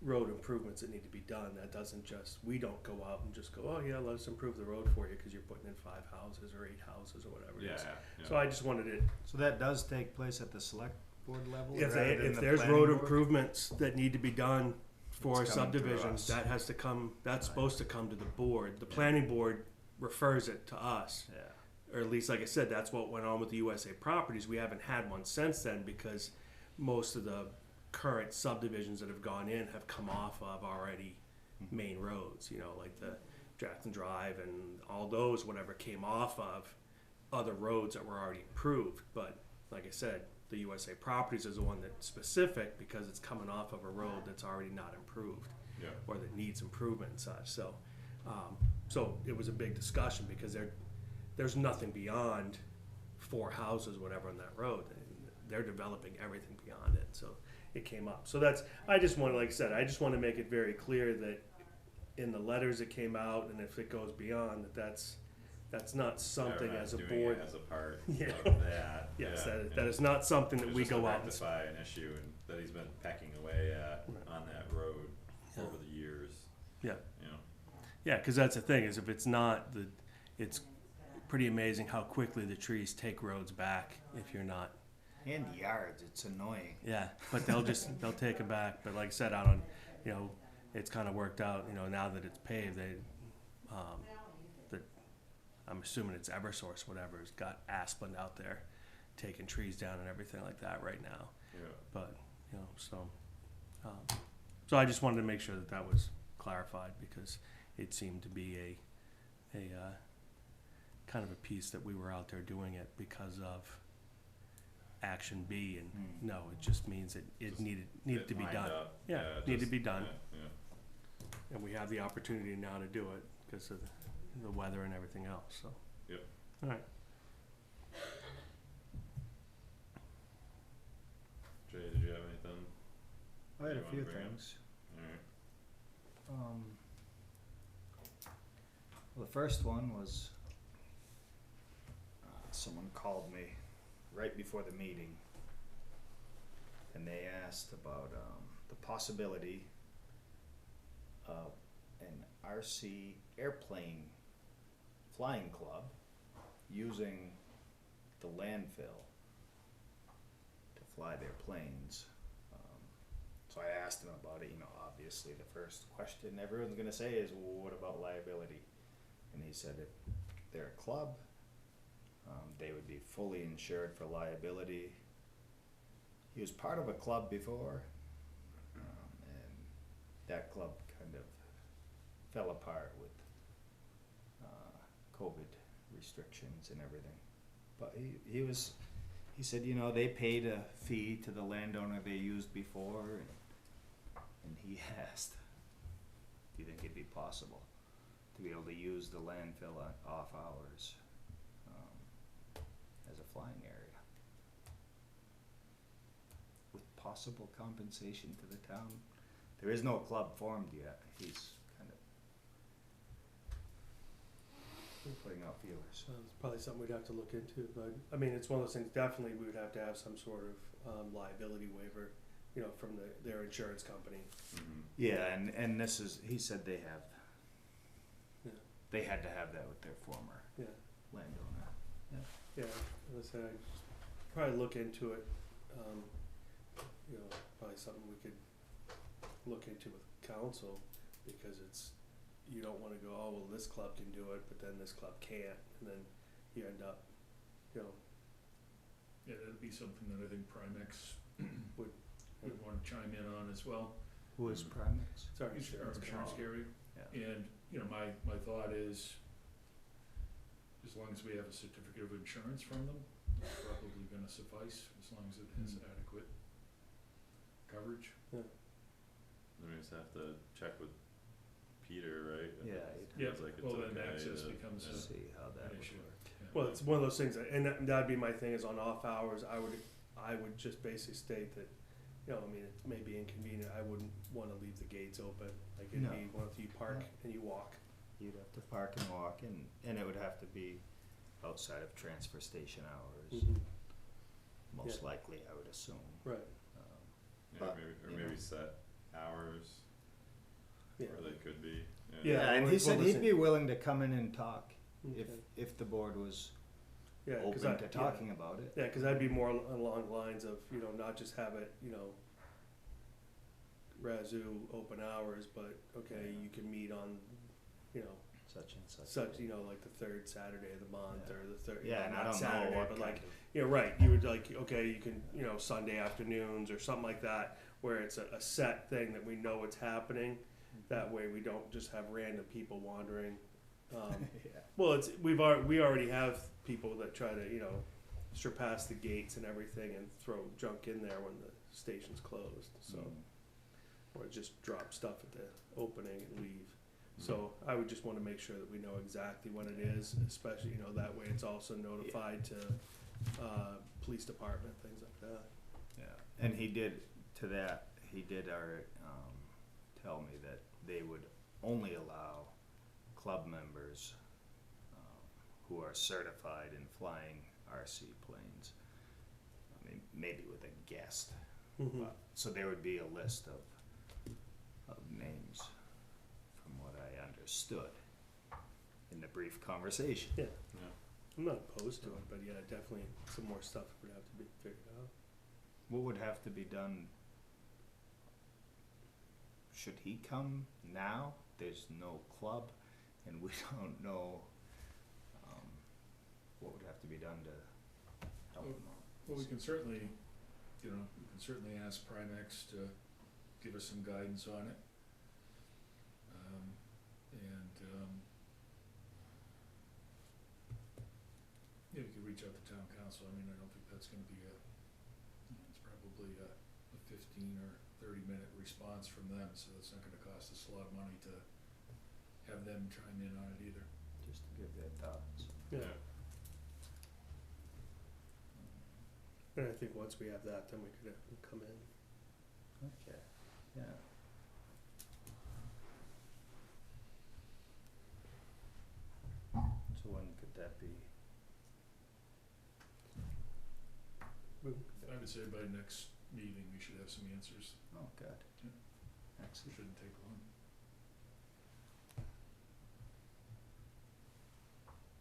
road improvements that need to be done. That doesn't just, we don't go out and just go, oh yeah, let's improve the road for you because you're putting in 5 houses or 8 houses or whatever it Yeah. is. Yeah. So I just wanted it, So that does take place at the select board level? if rather than if the there's planning road board? improvements that need to be done for It's coming through subdivisions, us. that has to come, that's Right. supposed to come to the board. The Yeah. planning board refers it to us. Yeah. Or at least, like I said, that's what went on with the USA Properties. We haven't had one since then because most of the current subdivisions that have gone in have come off of already main roads, like the Jackson Drive and all those, whatever came off of other roads that were already improved. But like I said, the USA Properties is the one that's specific because it's coming off of a road that's already not improved Yeah. or that needs improvement and such. So it was a big discussion because there's nothing beyond 4 houses, whatever, on that road. They're developing everything beyond it. So it came up. So I just want to make it very clear that in the letters that came out, and if it goes beyond, that's that's not something They're not as a doing board. it as a part Yeah. of that. Yes, yeah, that and is not something that it's we just to go out and. rectify an issue and that he's been pecking away at Right. on that road Yeah. over the years. Yeah. You know. Yeah, because that's the thing, is if it's not, it's pretty amazing how quickly the trees take roads back if you're not. And yards, it's annoying. Yeah, but they'll take it back. But like I said, out on, you know, it's kind of worked out, you know, now that it's paved, that I'm assuming it's Eversource, whatever, has got Aspen out there taking trees down and everything like that right now. Yeah. But, you know, so I just wanted to make sure that that was clarified, because it seemed to be a kind of a piece that we were out there doing it because of action B, and no, it just means it Just needed Get to be lined done. up. Yeah, needed to just- be done, Yeah, yeah. and we have the opportunity now to do it because of the weather and everything else, so. Yep. All right. Jay, did you have anything? I had You a wanna few bring up? things. Alright. Well, the first one was, someone called me right before the meeting, and they asked about, the possibility of an RC airplane flying club using the landfill to fly their planes. So I asked him about it, you know, obviously the first question everyone's gonna say is, well, what about liability? And he said if they're a club, they would be fully insured for liability. He was part of a club before, and that club kind of fell apart with COVID restrictions and everything. But he said, you know, they paid a fee to the landowner they used before, and he asked, do you think it'd be possible to be able to use the landfill off hours as a flying area with possible compensation to the town? There is no club formed yet. He's kind of putting out feelers. So it's probably something we'd have to look into, but, I mean, it's one of those things, definitely we would have to have some sort of, liability waiver, you know, from their insurance company. Mhm. Yeah, and this is, he said they have, Yeah. they had to have that with their former Yeah, landowner. yeah, as I said, I'd probably look into it, you know, probably something we could look into with council, because it's, you don't wanna go, oh, well, this club can do it, but then this club can't, and then you end up, you know, Yeah, that'd be something that I think Primex Would- would wanna chime in on as well. Who is Primex? it's our Our insurance insurance company. carrier. Yeah. And, you know, my thought is, as long as we have a certificate of insurance from them, it's probably gonna suffice, as long as it has adequate coverage. Then we just have to check with Peter, right? If Yeah, it Yeah, feels like it's well, then okay access to- becomes yeah. See how that an would issue. work. Yeah. Well, it's one of those things, and that'd be my thing, is on off hours, I would just basically state that, you know, I mean, it may be inconvenient, I wouldn't wanna leave the gates open, like, it'd No. be one of you park No. and you walk. You'd have to park and walk, and it would have to be outside of transfer station hours, most Yeah. likely, I would assume. Right, Yeah, But, or you maybe know. set hours yeah. where they could be. Yeah, And well, he said well, he'd listen- be willing to come in and talk Okay. if the board was Yeah, 'cause open I- to talking about it. Yeah, cause I'd be more along the lines of, you know, not just have it, you know, Razoo open hours, but, okay, you can meet on, you know, Such and such. such, you know, like the third Saturday of the month, Yeah. or the third, Yeah, and I not don't know Saturday, what but kind like, of. yeah, right, you would like, okay, you can, you know, Sunday afternoons or something like that, where it's a set thing that we know it's happening, that way we don't just have random people wandering. Yeah. Well, we already have people that try to, you know, surpass the gates and everything and throw junk in there when the station's closed, so, or just drop stuff at the opening and leave. So I would just wanna make sure that we know exactly when it is, especially, you know, that way it's also notified to, police department, things like that. Yeah, and he did, tell me that they would only allow club members, who are certified in flying RC planes. I mean, maybe with a guest. So there would be a list of names, from what I understood in the brief conversation. Yeah. Yeah. I'm not opposed to it, but yeah, definitely some more stuff would have to be figured out. What would have to be done? Should he come now? There's no club, and we don't know what would have to be done to help him out. Well, we can certainly, ask Primex to give us some guidance on it. Yeah, we could reach out to town council. I mean, I don't think that's gonna be it's probably a 15 or 30-minute response from them, so that's not gonna cost us a lot of money to have them chime in on it either. Just to give their thoughts. Yeah. And I think once we have that, then we could have them come in. Okay, yeah. So when could that be? I would say by next meeting, we should have some answers. Oh, good. Yeah. It Excellent. shouldn't take long.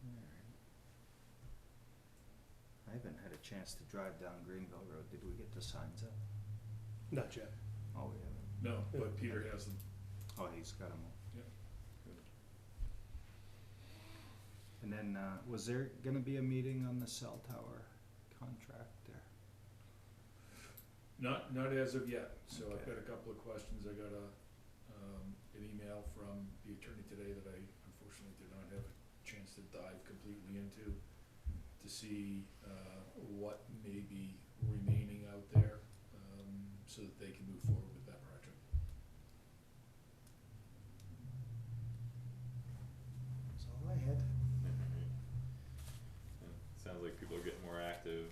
Alright. I haven't had a chance to drive down Greenville Road. Did we get the signs up? Not yet. Oh, we haven't. No, Yeah. but Peter has them. Oh, he's got them all. Yeah. Good. And then, was there gonna be a meeting on the cell tower contract there? Not as of yet, so I've Okay. got a couple of questions. I got an email from the attorney today that I unfortunately did not have a chance to dive completely into, to see what may be remaining out there, so that they can move forward with that project. That's all I had. And sounds like people are getting more active.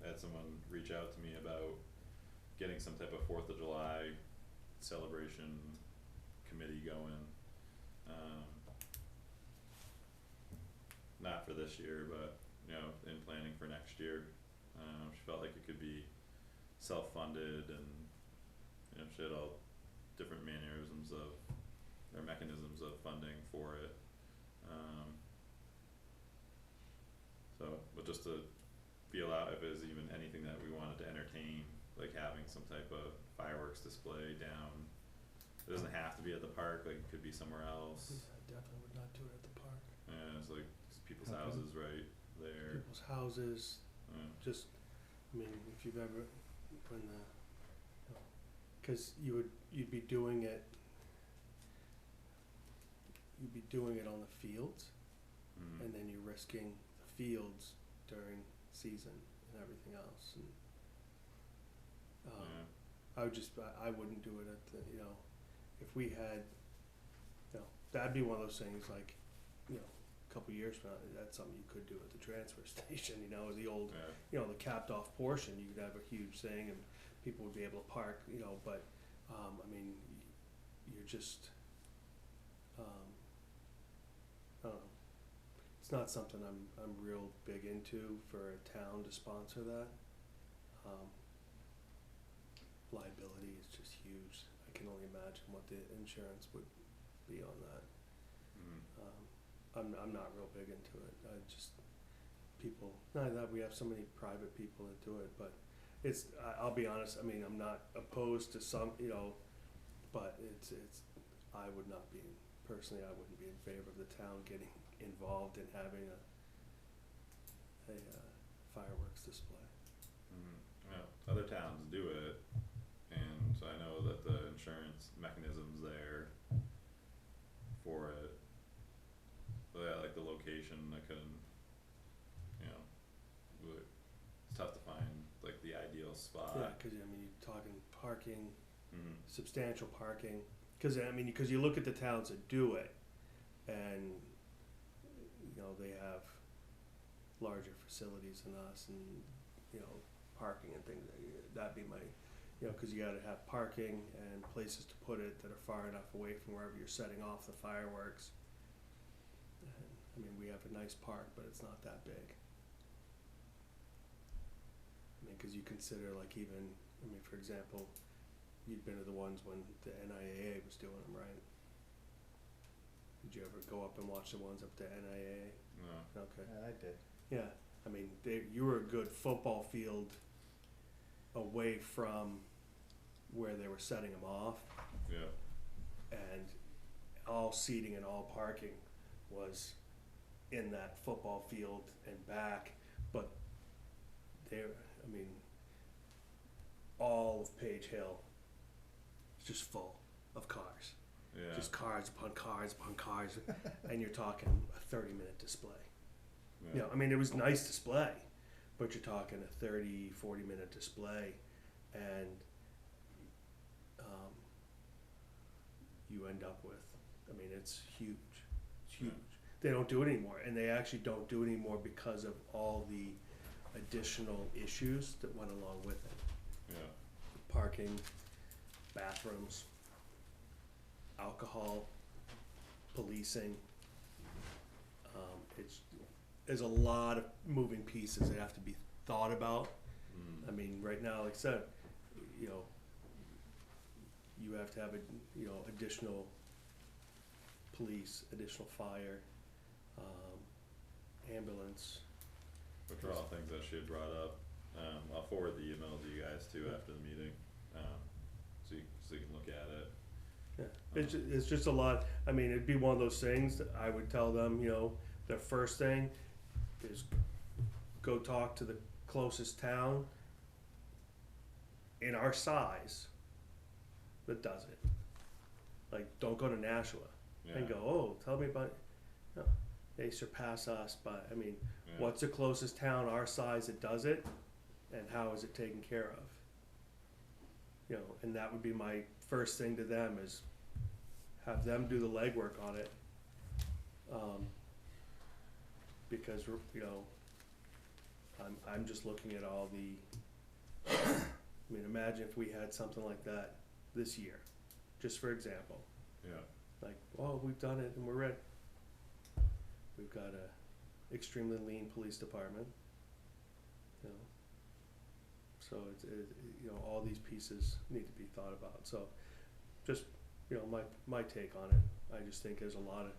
I had someone reach out to me about getting some type of 4th of July celebration committee going. Not for this year, but in planning for next year. She felt like it could be self-funded, and she had all different mannerisms of or mechanisms of funding for it. But just to feel out if there's even anything that we wanted to entertain, like having some type of fireworks display down. It doesn't have to be at the park, like it could be somewhere else. I definitely would not do it at the park. And it's like it's people's Okay. houses right there. People's houses, just, I mean, if you've ever, when cause you'd be doing it on the fields, and then you're risking the fields during season and everything else, and I wouldn't do it at the, if we had, that'd be one of those things like, a couple years from now, that's something you could do at the transfer station, the old, the capped off portion, you could have a huge thing and people would be able to park, but, I mean, you're just, I don't know. It's not something I'm real big into for a town to sponsor that. Liability is just huge. I can only imagine what the insurance would be on that. I'm not real big into it. Not that we have so many private people that do it, but I'll be honest, I mean, I'm not opposed to some, but I would not be, personally, I wouldn't be in favor of the town getting involved in having a fireworks display. Other towns do it, and I know that the insurance mechanism's there for it. But yeah, like the location, I couldn't, it's tough to find like the ideal spot. Yeah, cause I mean, you're talking parking, substantial parking, cause you look at the towns that do it, and, they have larger facilities than us, and, parking and things, that'd be my, cause you gotta have parking and places to put it that are far enough away from wherever you're setting off the fireworks. And, I I mean, we have a nice park, but it's not that big. I mean, cause you consider like even, I mean, for example, you'd been to the ones when the NIAA was doing them, right? Did you ever go up and watch the ones up to NIAA? No. Okay. Yeah, I did. Yeah, I mean, you were a good football field away from where they were setting them off, Yeah. and all seating and all parking was in that football field and back, but there, I mean, all of Page Hill is just full of cars. Yeah. Just cars upon cars upon cars, and you're talking a 30-minute display. Yeah. You know, I mean, it was nice display, but you're talking a 30, 40-minute display, and you end up with, I mean, it's huge. It's huge. They don't do it anymore, and they actually don't do it anymore because of all the additional issues that went along with it. Yeah. Parking, bathrooms, alcohol, policing. There's a lot of moving pieces that have to be thought about. I mean, right now, like I said, you know, you have to have additional police, additional fire, ambulance. Which are all things that she had brought up. I'll forward the email to you guys too after the meeting, so you can look at it. Yeah, it's just a lot. I mean, it'd be one of those things that I would tell them, you know, the first thing is go talk to the closest town in our size that does it. Like, don't go to Nashua and go, oh, tell me about it. No, they surpass us by, I mean, Yeah. what's the closest town our size that does it, and how is it taken care of? You know, and that would be my first thing to them, is have them do the legwork on it. Because, you know, I'm just looking at all the, I mean, imagine if we had something like that this year, just for example. Yeah. Like, oh, we've done it and we're ready. We've got a extremely lean police department, you know. So it's, you know, all these pieces need to be thought about. So just, you know, my take on it, I just think there's a lot of,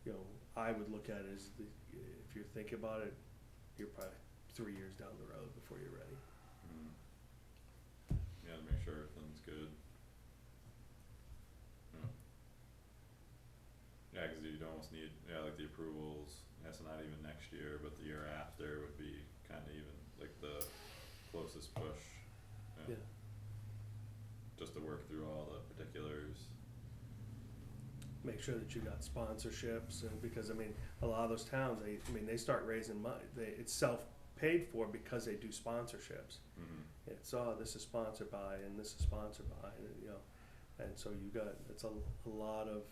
you know, I would look at it as if you're thinking about it, you're probably 3 years down the road before you're ready. Yeah, to make sure everything's good. Yeah, cause you'd almost need, like the approvals, that's not even next year, but the year after would be kinda even, like the closest push. Yeah. Just to work through all the particulars. Make sure that you got sponsorships, and because I mean, a lot of those towns, they start raising money. It's self-paid for because they do sponsorships. It's, this is sponsored by, and this is sponsored by, and, you know, and so it's a lot of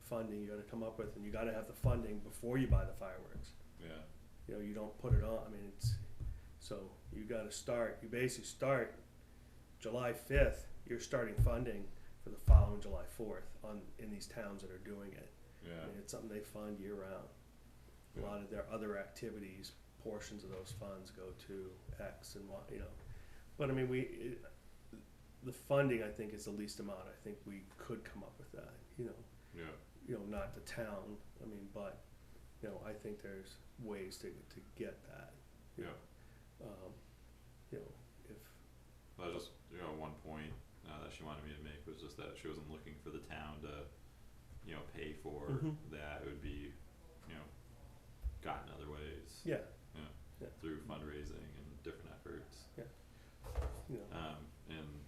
funding you gotta come up with, and you gotta have the funding before you buy the fireworks. Yeah. You know, you don't put it on, I mean, so you gotta start, you basically start July 5th, you're starting funding for the following July 4th in these towns that are doing it. Yeah. I mean, it's something they fund year round. A Yeah. lot of their other activities, portions of those funds go to X and Y, you know. But I mean, the funding, I think, is the least amount. I think we could come up with that, you know. Yeah. You know, not the town, I mean, but, you know, I think there's ways to get that. You Yeah. know, you know, if, Well, just, one point, that she wanted me to make was just that she wasn't looking for the town to, pay for Mhm. that. It would be, gotten other ways. yeah, Through fundraising and different efforts. you know, And,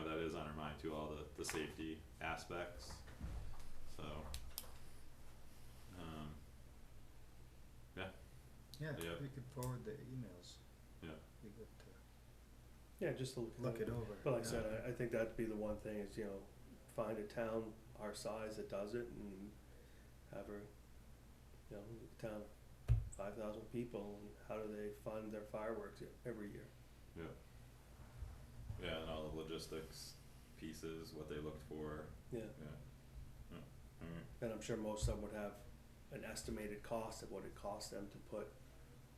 that is on her mind too, all the safety aspects, so. Yeah, Yeah. we could forward the emails. Yeah. Be good to yeah, just to look it over. But like I yeah. said, I think that'd be the one thing is, find a town our size that does it and have her, town 5,000 people, and how do they fund their fireworks every year? Yeah, and all the logistics pieces, what they looked for, Yeah. Alright, And I'm sure most of them would have an estimated cost of what it costs them to put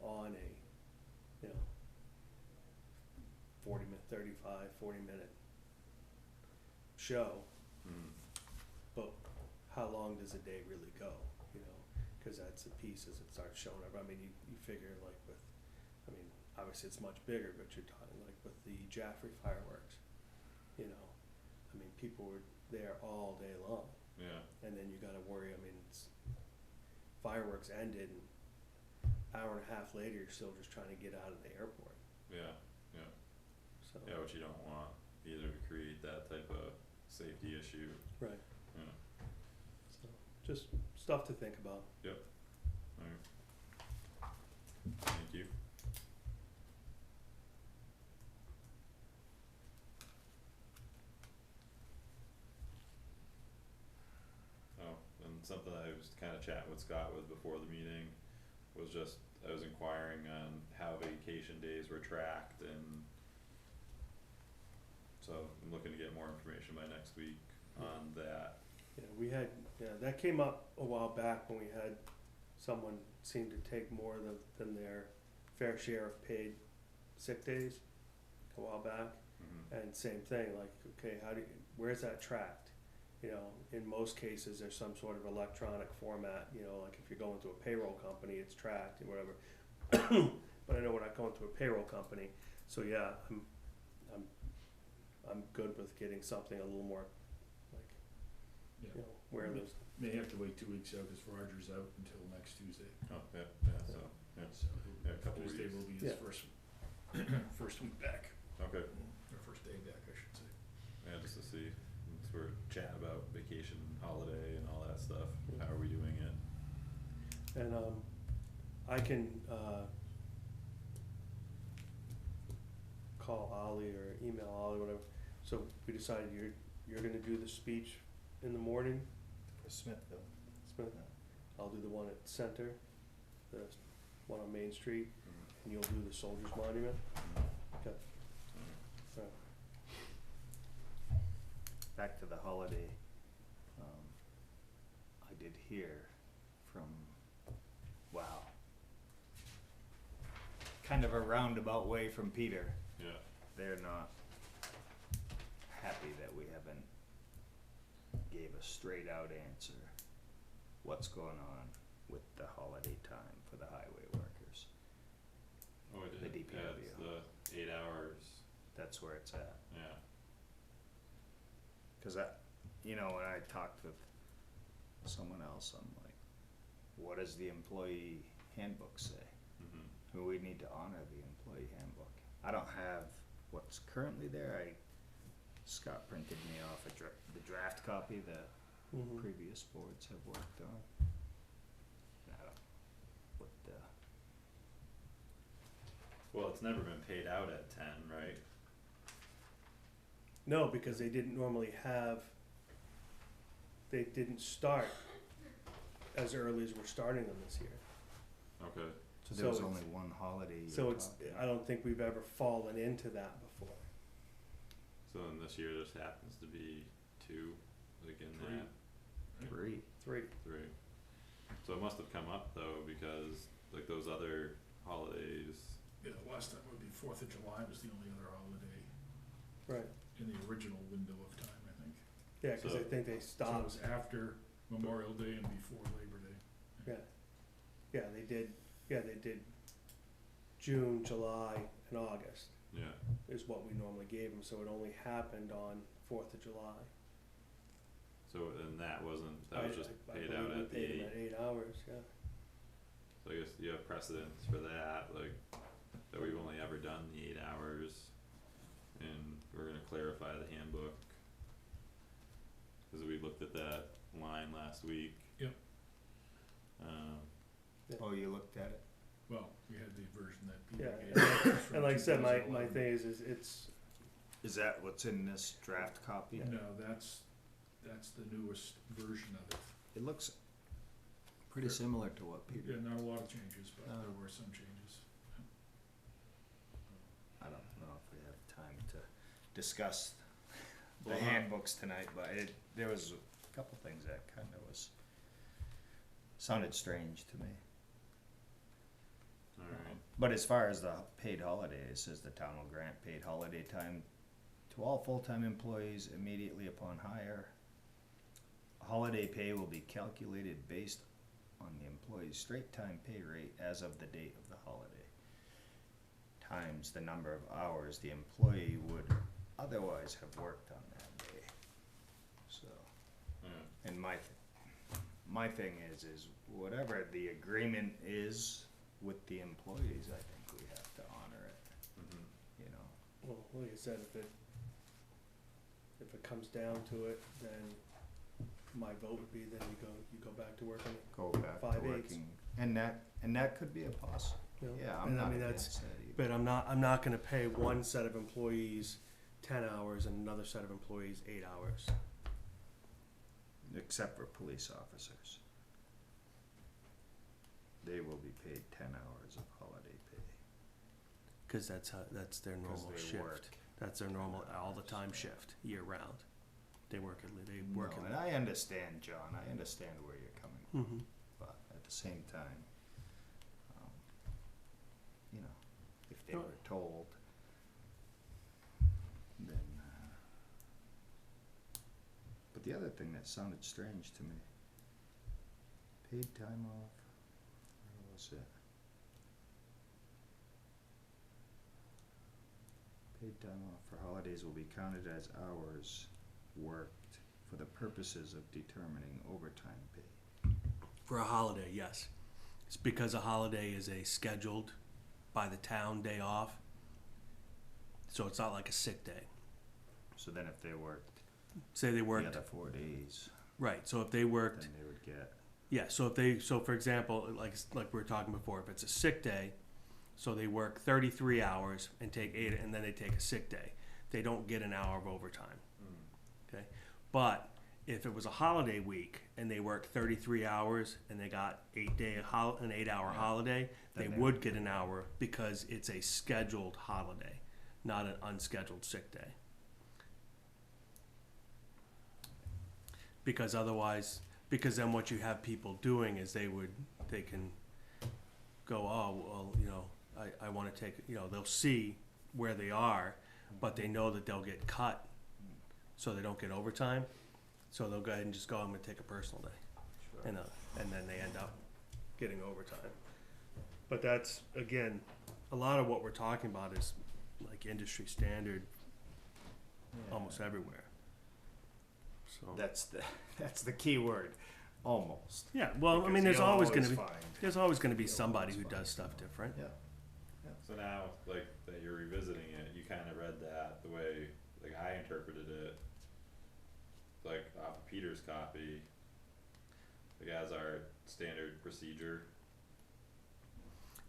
on a, you know, 35, 40-minute show. But how long does a day really go, you know? Cause that's the piece as it starts showing up. I mean, you figure like with, I mean, obviously it's much bigger, but you're talking like with the Jaffrey fireworks, you know? I mean, people were there all day long, yeah, and then you gotta worry, I mean, it's, fireworks ended and hour and a half later, you're still just trying to get out of the airport, yeah, so. yeah, which you don't want either to create that type of safety issue, Right, yeah, so, just stuff to think about. alright. Thank you. Oh, and something I was kinda chatting with Scott with before the meeting was just, I was inquiring on how vacation days were tracked, and so I'm looking to get more information by next week on that. Yeah, that came up a while back when we had someone seem to take more than their fair share of paid sick days a while back. And same thing, like, okay, where's that tracked? You know, in most cases, there's some sort of electronic format, you know, like if you're going to a payroll company, it's tracked and whatever. But I know we're not going to a payroll company, so yeah, I'm good with getting something a little more, like, Yeah. you know, where those, May have to wait 2 weeks out, cause Roger's out until next Tuesday. Oh, yeah, so, yeah, So yeah, a couple Tuesday weeks. will be his Yeah. first week back, Okay, or first day back, I should say. yeah, just to see, since we're chatting about vacation, holiday and all that stuff, how are we doing it? and, I can, call Ollie or email Ollie, whatever. So we decided you're gonna do the speech in the morning, For Smithville. Smith. I'll do the one at Center, the one on Main Street, and you'll do the Soldiers Monument. Okay. Alright. Back to the holiday, I did hear from, wow, kind of a roundabout way from Peter. Yeah, They're not happy that we haven't gave a straight out answer what's going on with the holiday time for the highway workers. oh, it The did, yeah, it's DPW. the 8 hours, That's where it's at. yeah, Cause you know, when I talked with someone else, I'm like, what does the employee handbook say? We need to honor the employee handbook. I don't have what's currently there. Scott printed me off the draft copy that Mhm. previous boards have worked on. And I don't, what the, well, it's never been paid out at 10, right? No, because they didn't normally they didn't start as early as we're starting them this year. Okay, so there was So only one holiday you're So it's, talking. I don't think we've ever fallen into that before. so then this year just happens to be 2, like in Three. that, 3. 3. So it must have come up though, because like those other holidays, Yeah, the last time would be 4th of July was the only other holiday Right, in the original window of time, I think. yeah, cause I So- think they So it stopped, was after Memorial Day and before Labor Day. yeah, they did June, July, and August yeah, is what we normally gave them, so it only happened on 4th of July. so and that was just I paid believe out we at the paid 8. them at 8 hours, yeah. So I guess you have precedence for that, like, that we've only ever done the 8 hours, and we're gonna clarify the handbook. Cause we looked at that line last week. Yep. Oh, you looked at it? Well, we had the version that Yeah, Peter gave. from And like I said, my 2011. thing is it's, Is that what's in this draft copy? No, that's the newest version of it. It looks pretty similar to what Peter, Yeah, not a lot of changes, but No. there were some changes. I don't know if we have time to discuss the Well, handbooks tonight, but there was a couple things that kinda sounded strange to me. Alright, But as far as the paid holidays, it says the town will grant paid holiday time to all full-time employees immediately upon hire. Holiday pay will be calculated based on the employee's straight time pay rate as of the date of the holiday, times the number of hours the employee would otherwise have worked on that day. So, yeah, and my thing is whatever the agreement is with the employees, I think we have to honor it, mhm, you know. Well, like I said, if it comes down to it, then my vote would be then you go back to working. Go back to 5/8. working, and that could be a You know? yeah, I'm And I not mean, against that either. But I'm not gonna pay one set of employees 10 hours and another set of employees 8 hours. Except for police officers. They will be paid 10 hours of holiday pay. Cause that's their 'Cause normal they shift. work. That's their normal all the time shift, year round. They work No, and I understand, John, I understand where you're coming from, Mm-hmm. but at the same time, you know, if they No. were told, then, but the other thing that sounded strange to me, paid time off, where was it? Paid time off for holidays will be counted as hours worked for the purposes of determining overtime pay. For a holiday, yes. It's because a holiday is a scheduled by the town day off. So it's not like a sick day. So then if they worked Say they the worked, other 4 days, right, so if they worked, then they would get, yeah, so for example, like we were talking before, if it's a sick day, so they work 33 hours and take 8, and then they take a sick day, they don't get an hour of overtime, okay? But if it was a holiday week and they worked 33 hours and they got an 8-hour Yeah. holiday, they Then they would would get an hour because it's a scheduled holiday, not an unscheduled sick day. Because otherwise, because then what you have people doing is they can go, oh, well, you know, I wanna take, you know, they'll see where they are, but they know that they'll get cut, so they don't get overtime, so they'll go ahead and just go, I'm gonna take a personal day, and then they end up getting overtime. But that's, again, a lot of what we're talking about is like industry standard almost everywhere. So. that's the key word, almost. Yeah, well, I Because mean, there's you'll always always gonna be, find- there's always gonna be you'll somebody always who find does stuff different. Yeah. so now, like, that you're revisiting it, you kinda read that the way, like, I interpreted it, like, off of Peter's copy, like, as our standard procedure.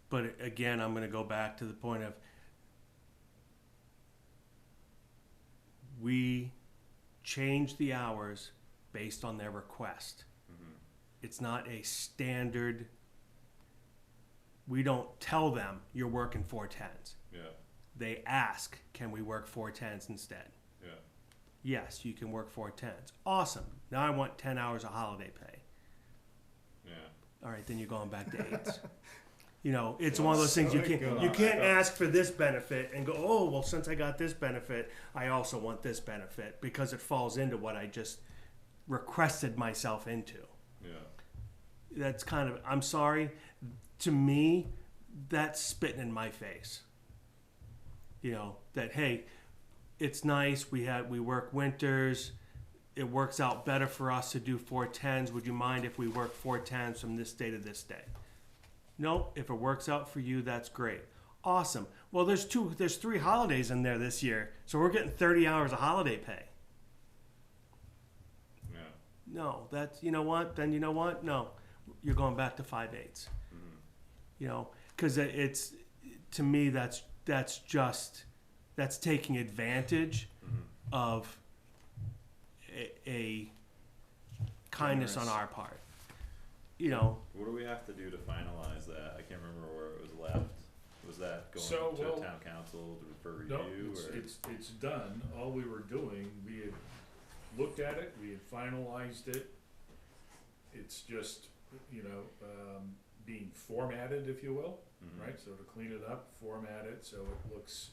But again, I'm gonna go back to the point of, we change the hours based on their request. Mm-hmm. It's not a standard, we don't tell them you're working 4/10s. Yeah, They ask, can we work 4/10s instead? yeah, Yes, you can work 4/10s. Awesome. Now I want 10 hours of holiday pay. yeah, All right, then you're going back to 8s. You know, it's one of those things So you it can't goes. ask for this benefit and go, oh, well, since I got this benefit, I also want this benefit, because it falls into what I just requested myself into. yeah, That's kind of, I'm sorry, to me, that's spitting in my face. You know, that, hey, it's nice, we work winters, it works out better for us to do 4/10s, would you mind if we work 4/10s from this day to this day? No, if it works out for you, that's great. Awesome. Well, there's 3 holidays in there this year, so we're getting 30 hours of holiday pay. yeah, No, that's, you know what, then you know what, no, you're going back to 5/8. mm-hmm, You know, because it's, to me, that's taking advantage mm-hmm, of a kindness on Generous. our part. You know, what do we have to do to finalize that? I can't remember where it was left, was that So, going to well, town council for No, review, or? it's done, all we were doing, we had, looked at it, we had finalized it. It's just, being formatted, if you will, Mhm. right? So to clean it up, format it so it looks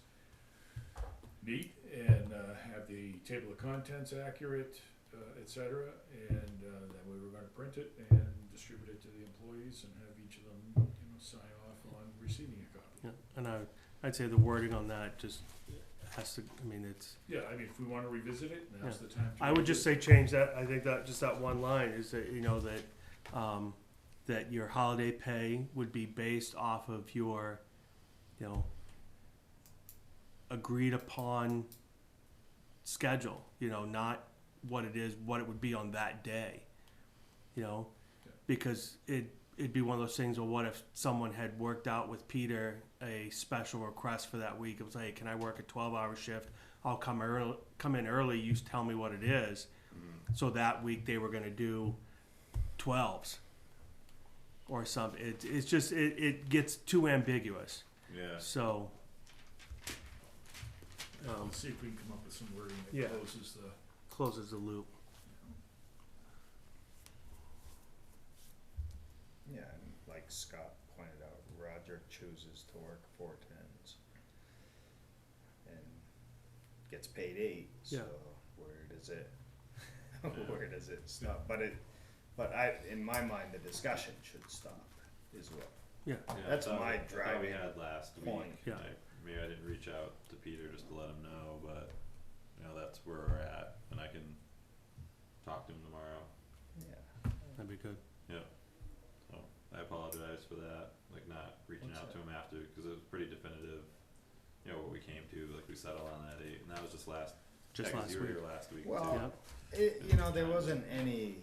neat and have the table of contents accurate, et cetera. And then we were gonna print it and distribute it to the employees and have each of them, sign off on receiving a copy. Yeah, and I'd say the wording on that just has to, I mean, it's, Yeah, I mean, if we wanna revisit it, now's the time to. I would just say change that, I think that, just that one line is that, that your holiday pay would be based off of your, agreed upon schedule, not what it would be on that day, because it'd be one of those things, well, what if someone had worked out with Peter a special request for that week? It was like, hey, can I work a 12-hour shift? I'll come in early, you tell me what it is. Mhm. So that week they were gonna do 12s or something. It's just, it gets too ambiguous, Yeah. so. Let's see if we can come up with some wording that Yeah. closes the. Closes the loop. Yeah, and like Scott pointed out, Roger chooses to work 4 10s and gets paid 8. So Yeah. where does it where does it stop? But in my mind, the discussion should stop as well. Yeah. Yeah, That's I thought my I thought we driving had last point. week. Yeah. Maybe I didn't reach out to Peter just to let him know, but that's where we're at, and I can talk to him tomorrow. Yeah. That'd be good. So I apologize for that, like not reaching What's out that? to him after, because it was pretty definitive. What we came to, like we settled on that 8, and that was just last. Just yeah, 'cause last you were week. here last week Well, Yeah. there wasn't any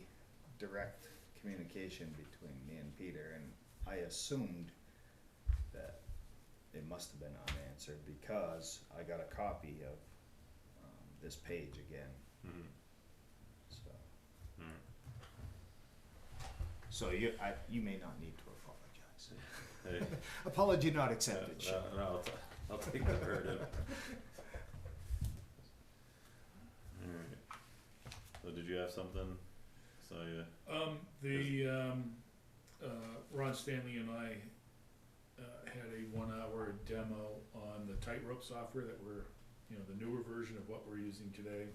direct communication between me and Peter, and I assumed that it must have been unanswered because I got a copy of this page again. too. Mhm. So, Alright. so you may not need to apologize. Hey. Apology not accepted. No, no, I'll take the burden. Alright. So did you have something? So Ron Stanley and I had a 1-hour demo on the Tightrope software that we're, the newer version of what we're using today,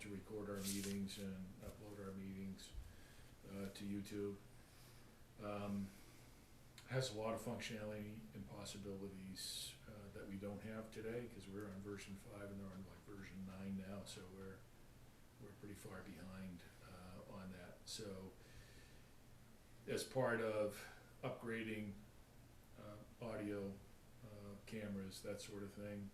to record our meetings and upload our meetings to YouTube. Has a lot of functionality and possibilities that we don't have today, because we're on version 5 and they're on like version 9 now, so we're pretty far behind on that. So as part of upgrading audio, cameras, that sort of thing,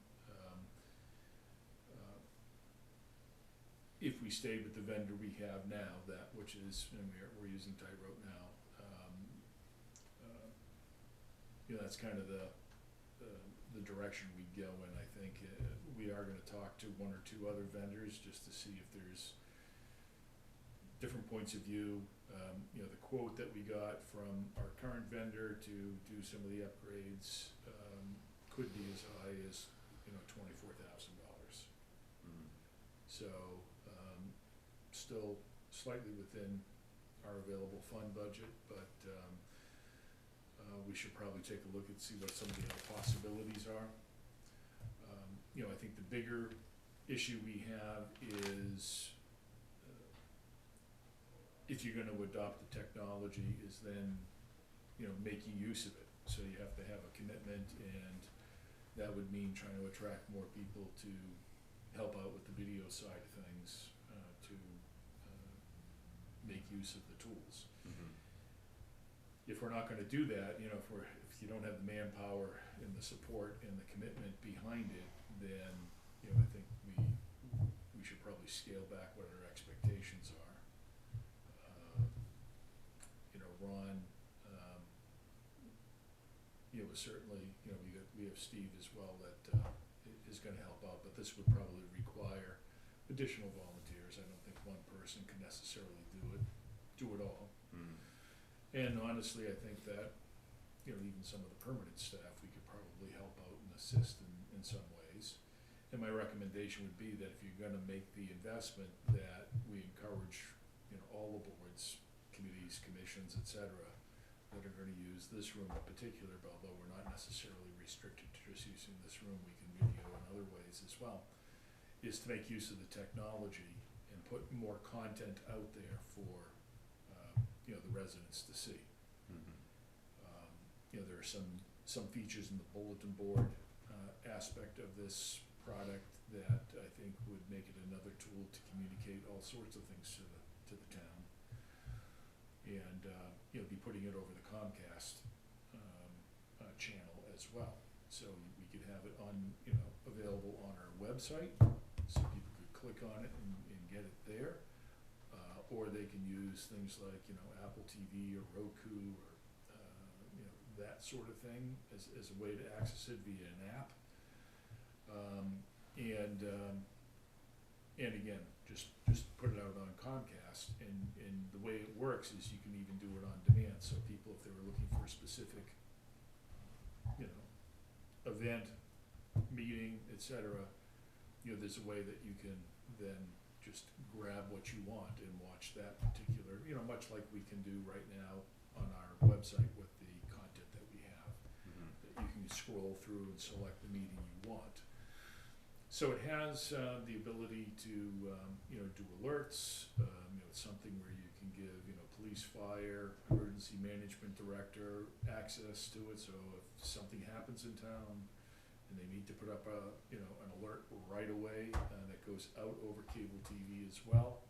if we stayed with the vendor we have now, which is, and we're using Tightrope now, that's kind of the direction we go in. I think we are going to talk to 1 or 2 other vendors just to see if there's different points of view. The quote that we got from our current vendor to do some of the upgrades could be as high as $24,000. Mhm. So still slightly within our available fund budget, but we should probably take a look and see what some of the other possibilities are. I think the bigger issue we have is if you're gonna adopt the technology is then, making use of it. So you have to have a commitment, and that would mean trying to attract more people to help out with the video side of things, to make use of the tools. Mhm. If we're not gonna do that, if you don't have the manpower and the support and the commitment behind it, then, I think we should probably scale back what our expectations are. Ron, certainly, we have Steve as well that is gonna help out, but this would probably require additional volunteers. I don't think one person can necessarily do it all. Mhm. And honestly, I think that, even some of the permanent staff, we could probably help out and assist in some ways. And my recommendation would be that if you're gonna make the investment, that we encourage, all the boards, committees, commissions, et cetera, that are gonna use this room in particular, but although we're not necessarily restricted to just using this room, we can video in other ways as well, is to make use of the technology and put more content out there for, the residents to see. There are some features in the bulletin board, aspect of this product that I think would make it another tool to communicate all sorts of things to the town. And, be putting it over the Comcast, channel as well. So we could have it on, available on our website, so people could click on it and get it there. Or they can use things like, Apple TV or Roku or, that sort of thing as a way to access it via an app. And again, just put it out on Comcast, and the way it works is you can even do it on demand, so people, if they were looking for a specific, event, meeting, et cetera, there's a way that you can then just grab what you want and watch that particular, much like we can do right now on our website with the content that we have, that you can scroll through and select the meeting you want. So it has the ability to, do alerts, it's something where you can give, police, fire, emergency management director access to it, so if something happens in town and they need to put up an alert right away, that goes out over cable TV as well.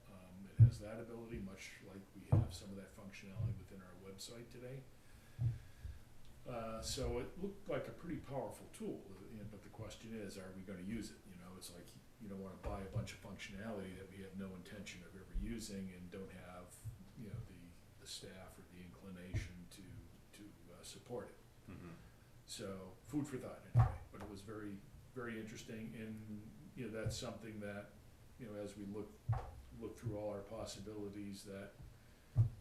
It has that ability, much like we have some of that functionality within our website today. So it looked like a pretty powerful tool, but the question is, are we gonna use it? It's like, you don't wanna buy a bunch of functionality that we have no intention of ever using and don't have, the staff or the inclination to support it. So, food for thought anyway, but it was very, very interesting, and, that's something that, as we look through all our possibilities, that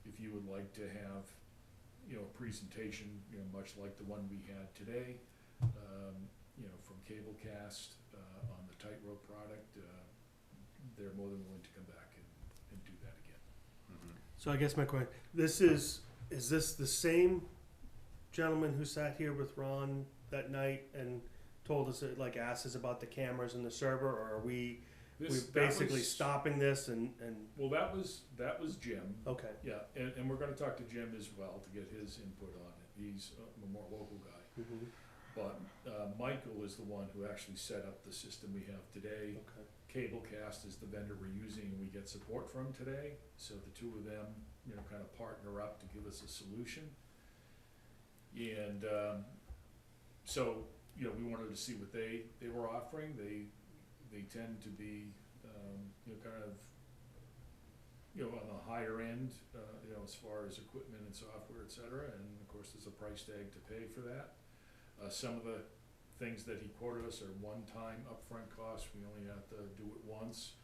if you would like to have, a presentation, much like the one we had today, from Cablecast, on the Tightrope product, they're more than willing to come back and do that again. So I guess my question, is this the same gentleman who sat here with Ron that night and told us, asked us about the cameras and the server, or are we basically stopping this and? Well, that was Jim. Okay. Yeah, and we're gonna talk to Jim as well to get his input on it. He's a more local guy. But Michael is the one who actually set up the system we have today. Okay. Cablecast is the vendor we're using and we get support from today. So the two of them, kind of partner up to give us a solution. And so, we wanted to see what they were offering. They tend to be, kind of, on the higher end, as far as equipment and software, et cetera. And of course, there's a price tag to pay for that. Some of the things that he quoted us are one-time upfront costs. We only have to do it once.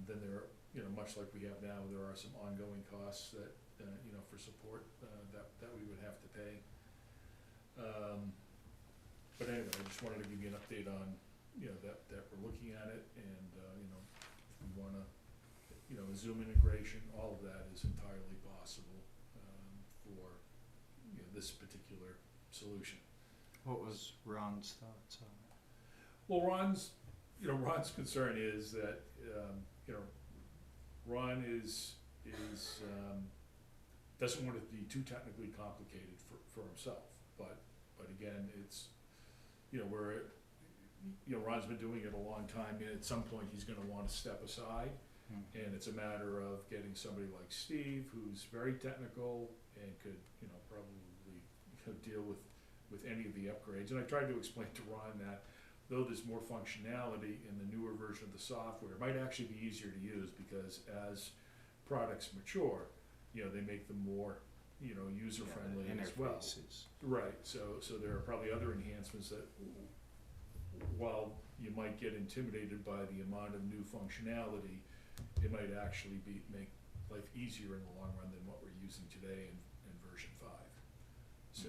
Then there are, much like we have now, there are some ongoing costs that, for support, that we would have to pay. But anyway, I just wanted to give you an update on, that we're looking at it, and, if we wanna, Zoom integration, all of that is entirely possible, for, this particular solution. What was Ron's thoughts on it? Well, Ron's concern is that, Ron doesn't want it to be too technically complicated for himself, but again, it's, Ron's been doing it a long time, and at some point, he's gonna wanna step aside, and it's a matter of getting somebody like Steve, who's very technical and could, probably, deal with any of the upgrades. And I tried to explain to Ron that though there's more functionality in the newer version of the software, it might actually be easier to use, because as products mature, they make them more, user-friendly as well. Interfaces. Right, so there are probably other enhancements that, while you might get intimidated by the amount of new functionality, it might actually make life easier in the long run than what we're using today in version 5. So,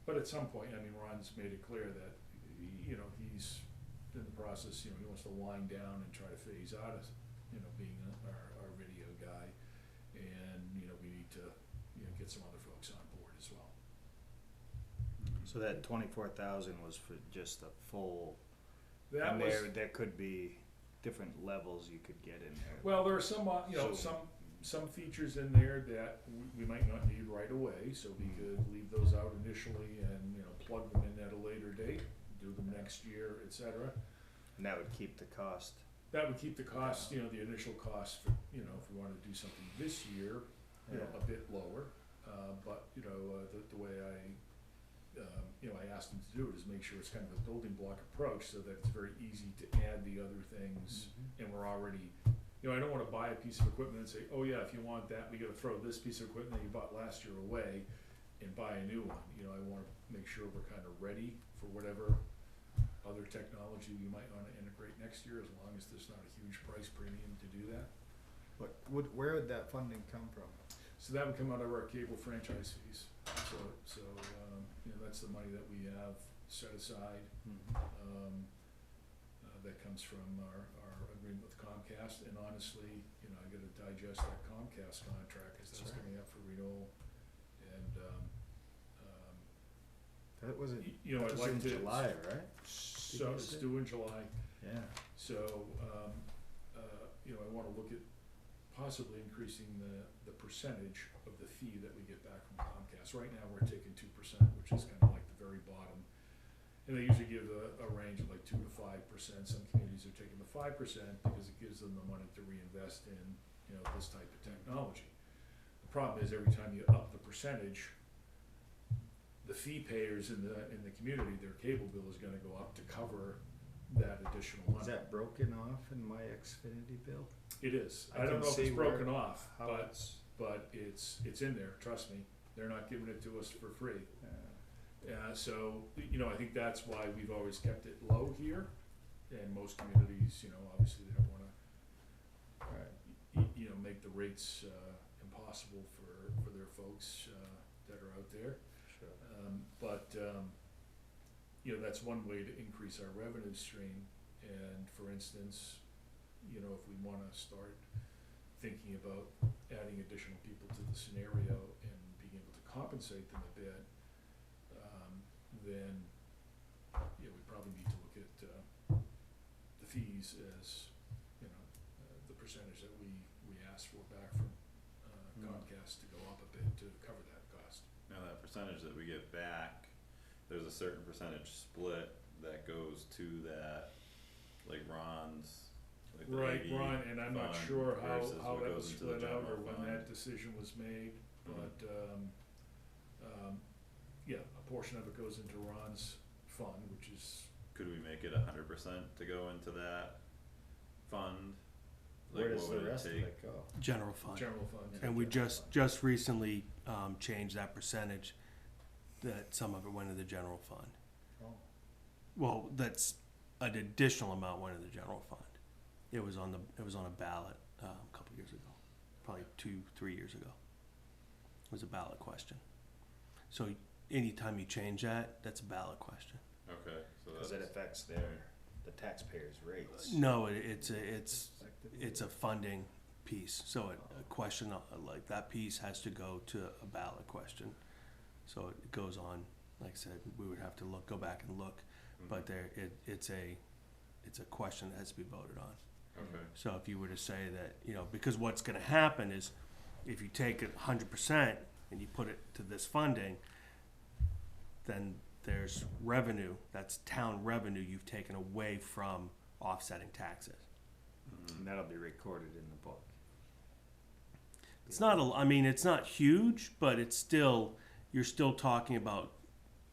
but at some point, Ron's made it clear that, he's in the process, he wants to wind down and try to phase out being our video guy. And, we need to, get some other folks on board as well. So that 24,000 was for just the full, That and was, there could be different levels you could get in there. well, there are some, So- some features in there that we might not need right away, so we could leave those out initially and, plug them in at a later date, do them next year, et cetera. And that would keep the cost. That would keep the cost, the initial cost for, if we wanted to do something this year, a bit lower. But, the way I asked them to do it is make sure it's kind of a building block approach so that it's very easy to add the other things. And we're already, I don't wanna buy a piece of equipment and say, oh yeah, if you want that, we gotta throw this piece of equipment that you bought last year away and buy a new one. I wanna make sure we're kinda ready for whatever other technology we might wanna integrate next year, as long as there's not a huge price premium to do that. Where would that funding come from? So that would come out of our cable franchise fees. So, that's the money that we have set aside. That comes from our agreement with Comcast, and honestly, I gotta digest that Comcast contract, cause that's coming up for renewal. And, That was it. I'd like to. July, right? So you it's say? due in July. Yeah. So, I wanna look at possibly increasing the percentage of the fee that we get back from Comcast. Right now, we're taking 2%, which is kinda like the very bottom. And they usually give a range of like 2 to 5%. Some communities are taking the 5% because it gives them the money to reinvest in, this type of technology. The problem is every time you up the percentage, the fee payers in the community, their cable bill is gonna go up to cover that additional money. Is that broken off in my Xfinity bill? It is. I I don't can know if see it's broken off, How but, it's, but it's in there, trust me. They're not giving it to us for free. So, I think that's why we've always kept it low here. And most communities, obviously they don't wanna, make the rates, impossible for their folks, that are out there. sure. That's one way to increase our revenue stream. And for instance, if we wanna start thinking about adding additional people to the scenario and being able to compensate them a bit, then, we probably need to look at, the fees as, the percentage that we asked for back from, Comcast to go up a bit to cover that cost. Now that percentage that we get back, there's a certain percentage split that goes to that, like Ron's, like the Right, AV Ron, and I'm not fund sure versus how what that goes was into the split out or general when fund. that decision was made, Mhm. but, a portion of it goes into Ron's fund, which is, Could we make it 100% to go into that fund? Like, Where does what the would it rest of take? it go? General fund. general fund. And we just recently, changed that percentage, that some of it went to the general fund. Oh. Well, that's an additional amount went to the general fund. It was on a ballot, a couple years ago, probably 2-3 years ago. It was a ballot question. So anytime you change that, that's a ballot question. Okay, so Cause that's, it affects the taxpayers' rates. No, it's a funding piece, so a question like that piece has to go to a ballot question. So it goes on, like I said, we would have to go back and look, but it's a question that has to be voted on. okay, So if you were to say that, because what's gonna happen is, if you take it 100% and you put it to this funding, then there's revenue, that's town revenue you've taken away from offsetting taxes. And that'll be recorded in the book. It's not it's not huge, but it's still, you're still talking about,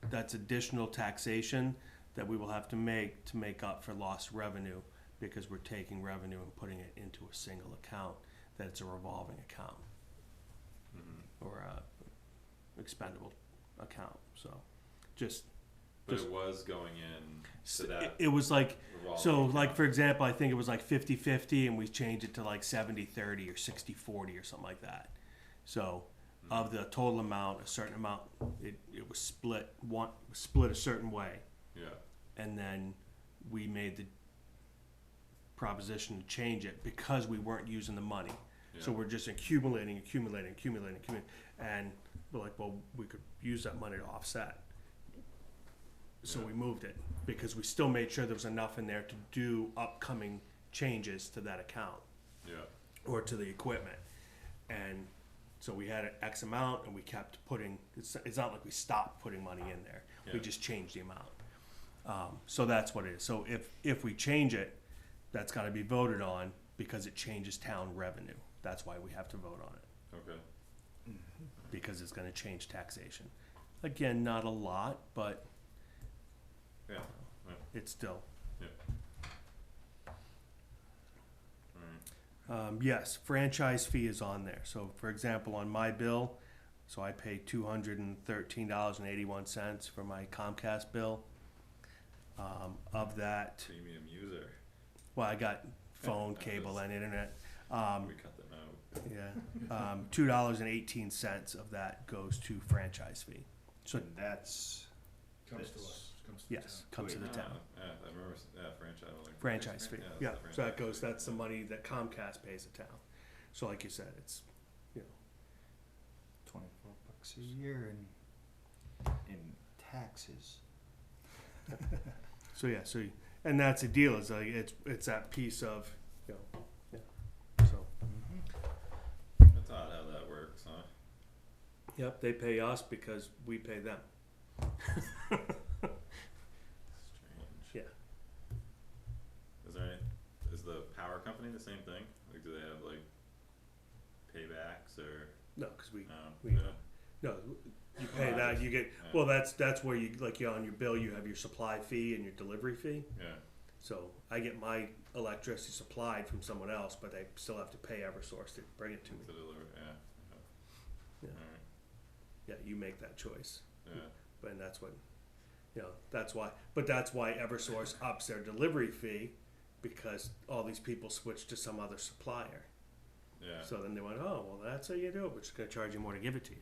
that's additional taxation that we will have to make up for lost revenue, because we're taking revenue and putting it into a single account, that it's a revolving account or a expendable account, so but just- it was going in to that it was like, revolving so like account. for example, I think it was like 50-50 and we changed it to like 70-30 or 60-40 or something like that. So of the total amount, a certain amount, it was split a certain way. Yeah, And then we made the proposition to change it because we weren't using the money. So Yeah. we're just accumulating, and we're like, well, we could use that money to offset. So Yeah. we moved it, because we still made sure there was enough in there to do upcoming changes to that account, Yeah, or to the equipment. And so we had an X amount, and we kept putting, it's not like we stopped putting money in there, we Yeah. just changed the amount. So that's what it is. So if we change it, that's gotta be voted on, because it changes town revenue. That's why we have to vote on it, okay, because it's gonna change taxation. Again, not a lot, but yeah, it's still. alright, Yes, franchise fee is on there. So for example, on my bill, so I pay $213.81 for my Comcast bill. Of that, premium user, well, I got phone, cable, and internet. we cut them out. Yeah, $2.18 of that goes to franchise fee. So And that's, Comes to This- us, comes to the yes, town. comes to the Wait, town. no, yeah, I remember, franchise, like. Franchise fee, that's yeah, the so that franchise goes, fee. that's the money that Comcast pays the town. So like you said, it's, $24 a year in taxes. so yeah, so, and that's the deal, is like, it's that piece of, yeah, so. That's odd how that works, huh? Yep, they pay us because we pay them. Strange. Yeah. Is there any, is the power company the same thing? Like, do they have like paybacks or, No, cause we, yeah, no, you pay that, you get, yeah. well, that's where you, like, on your bill, you have your supply fee and your delivery fee. yeah, So I get my electricity supplied from someone else, but I still have to pay Eversource to bring it to me. to deliver, yeah. Yeah. Alright, Yeah, you make that choice. yeah, And that's what, that's why Eversource ups their delivery fee, because all these people switch to some other supplier. yeah. So then they went, oh, well, that's how you do it, we're just gonna charge you more to give it to you.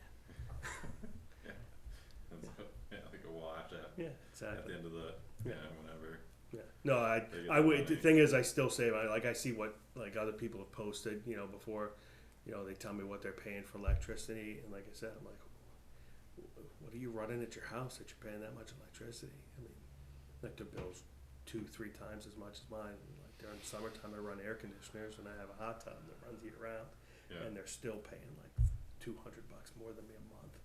That's like a wash at Yeah, the exactly. end of the, Yeah. whatever. Yeah. No, They get I the would, the money. thing is, I still say, I see what, like, other people have posted, before, they tell me what they're paying for electricity, and like I said, I'm like, what are you running at your house that you're paying that much electricity? I mean, like, their bill's 2-3 times as much as mine. Like, during the summertime, I run air conditioners, and I have a hot tub that runs year round, Yeah, and they're still paying like $200 more than me a month.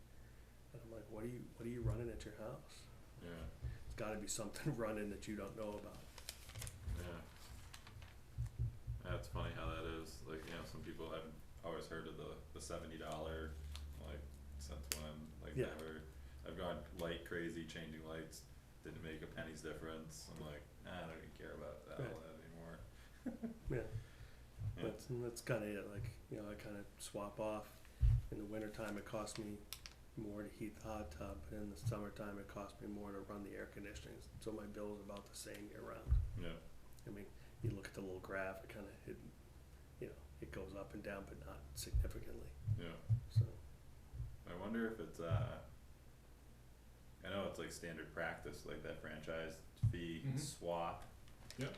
And I'm like, what are you running at your house? yeah, It's gotta be something running that you don't know about. yeah. That's funny how that is, like, some people, I've always heard of the $70, like, since when, like, Yeah. never, I've gone light crazy changing lights, didn't make a penny's difference, I'm like, I don't even care about that Right. all that anymore. Yeah. Yeah. That's kinda it, like, I kinda swap off. In the wintertime, it costs me more to heat the hot tub, but in the summertime, it costs me more to run the air conditioning, so my bill is about the same year round. Yeah, I mean, you look at the little graph, it kinda, it goes up and down, but not significantly, yeah. so. I wonder if it's, I know it's like standard practice, like that franchise fee Mhm. swap. Yep.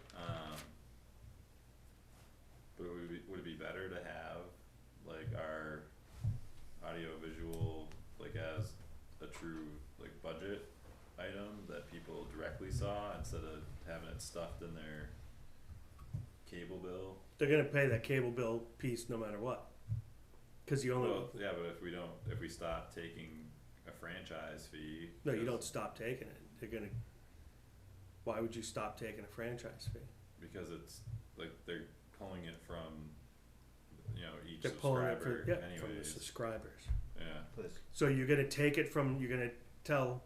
But would it be better to have like our audio visual like as a true like budget item that people directly saw instead of having it stuffed in their cable bill? They're gonna pay that cable bill piece no matter what. Cause you only, Well, yeah, but if we stop taking a franchise fee. no, you 'cause- don't stop taking it, why would you stop taking a franchise fee? Because it's like they're pulling it from, each They're pulling it subscriber from the anyways, subscribers. yeah, So you're gonna take it from, you're gonna tell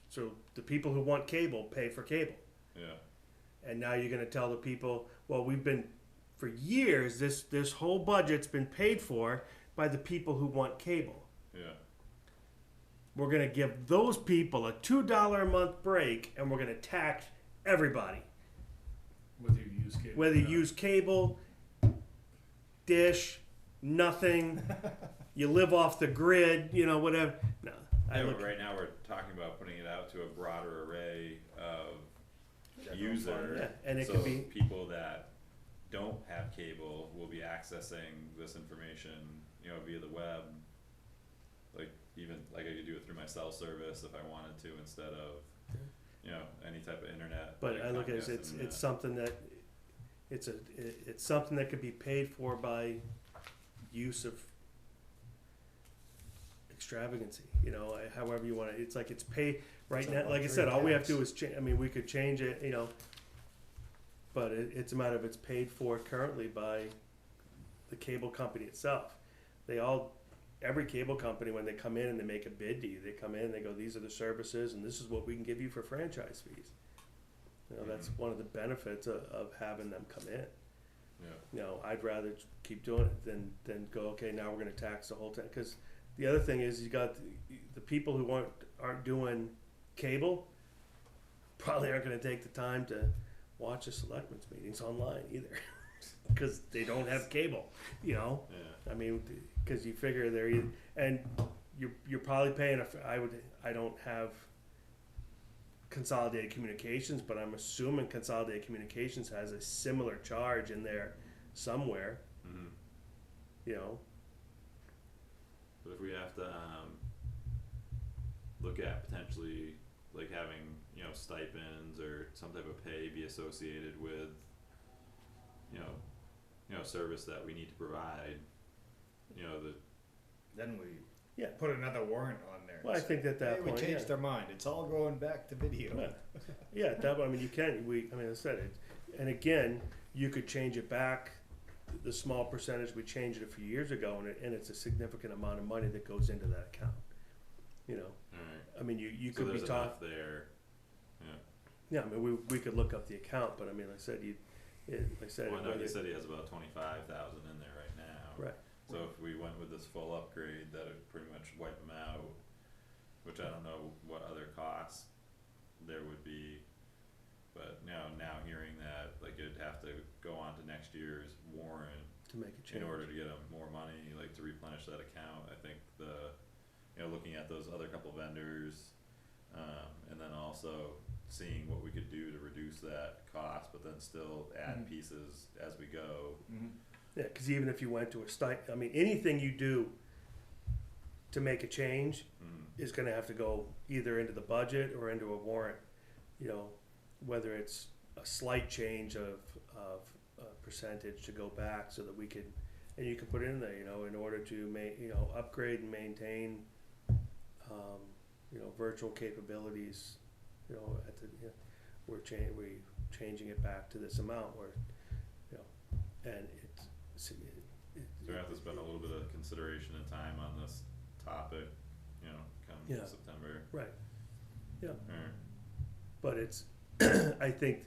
so the people who want cable pay for cable. yeah, And now you're gonna tell the people, well, we've been, for years, this whole budget's been paid for by the people who want cable. yeah, We're gonna give those people a $2 a month break, and we're gonna tax everybody. Whether you use cable. Whether or you not. use cable, dish, nothing, you live off the grid, whatever. No, I yeah, look. but right now we're talking about putting it out to a broader array of General users. Yeah, and it So could be. people that don't have cable will be accessing this information, you know, via the web. Like, even, like I could do it through my cell service if I wanted to, instead of, you know, any type of internet. But like I look at it as Comcast internet. it's something that, it's something that could be paid for by use of extravagancy, you know, however you wanna, it's like it's paid, right It's a now, like I luxury said, all we have to do tax. is I mean, we could change it, you know, but it's a matter of it's paid for currently by the cable company itself. They all, every cable company, when they come in and they make a bid to you, they come in and they go, these are the services and this is what we can give you for franchise fees. You know, that's one of the benefits of having them come in. Yeah, You know, I'd rather keep doing it than go, okay, now we're gonna tax the whole time, cause the other thing is you got the people who aren't doing cable probably aren't gonna take the time to watch the selectmen's meetings online either, cause they don't have cable, you know? yeah, I mean, cause you figure and you're probably paying I don't have Consolidated Communications, but I'm assuming Consolidated Communications has a similar charge in there somewhere, mhm. you know? But if we have to, look at potentially, like having, you know, stipends or some type of pay be associated with, you know, service that we need to provide, you know, Then we Yeah. put another warrant on there. Well, I think at that Hey, point, we changed yeah. our mind. It's all going back to video. Yeah. Yeah, at that, I mean, you can, I mean, I said it, and again, you could change it back, the small percentage, we changed it a few years ago, and it's a significant amount of money that goes into that account, you know? alright, I mean, you so could be there's talking, enough there, yeah. yeah, I mean, we could look up the account, but I mean, like I said, like I said. Well, I know whether- he said he has about 25,000 in there right now. Right. So if we went with this full upgrade, that would pretty much wipe them out, which I don't know what other costs there would be. But now hearing that, like, it'd have to go on to next year's warrant To make a change. in order to get them more money, like to replenish that account. I think you know, looking at those other couple vendors, and then also seeing what we could do to reduce that cost, but then still add Mhm. pieces as we go. Mhm. Yeah, cause even if you went to I mean, anything you do to make a change Mm, is gonna have to go either into the budget or into a warrant, you know, whether it's a slight change of a percentage to go back so that we could, and you can put it in there, you know, in order to upgrade and maintain, you know, virtual capabilities, you know, we're changing it back to this amount where, you know, and So we have to spend a little bit of consideration and time on this topic, you know, come Yeah. September. right, Alright, but it's, I think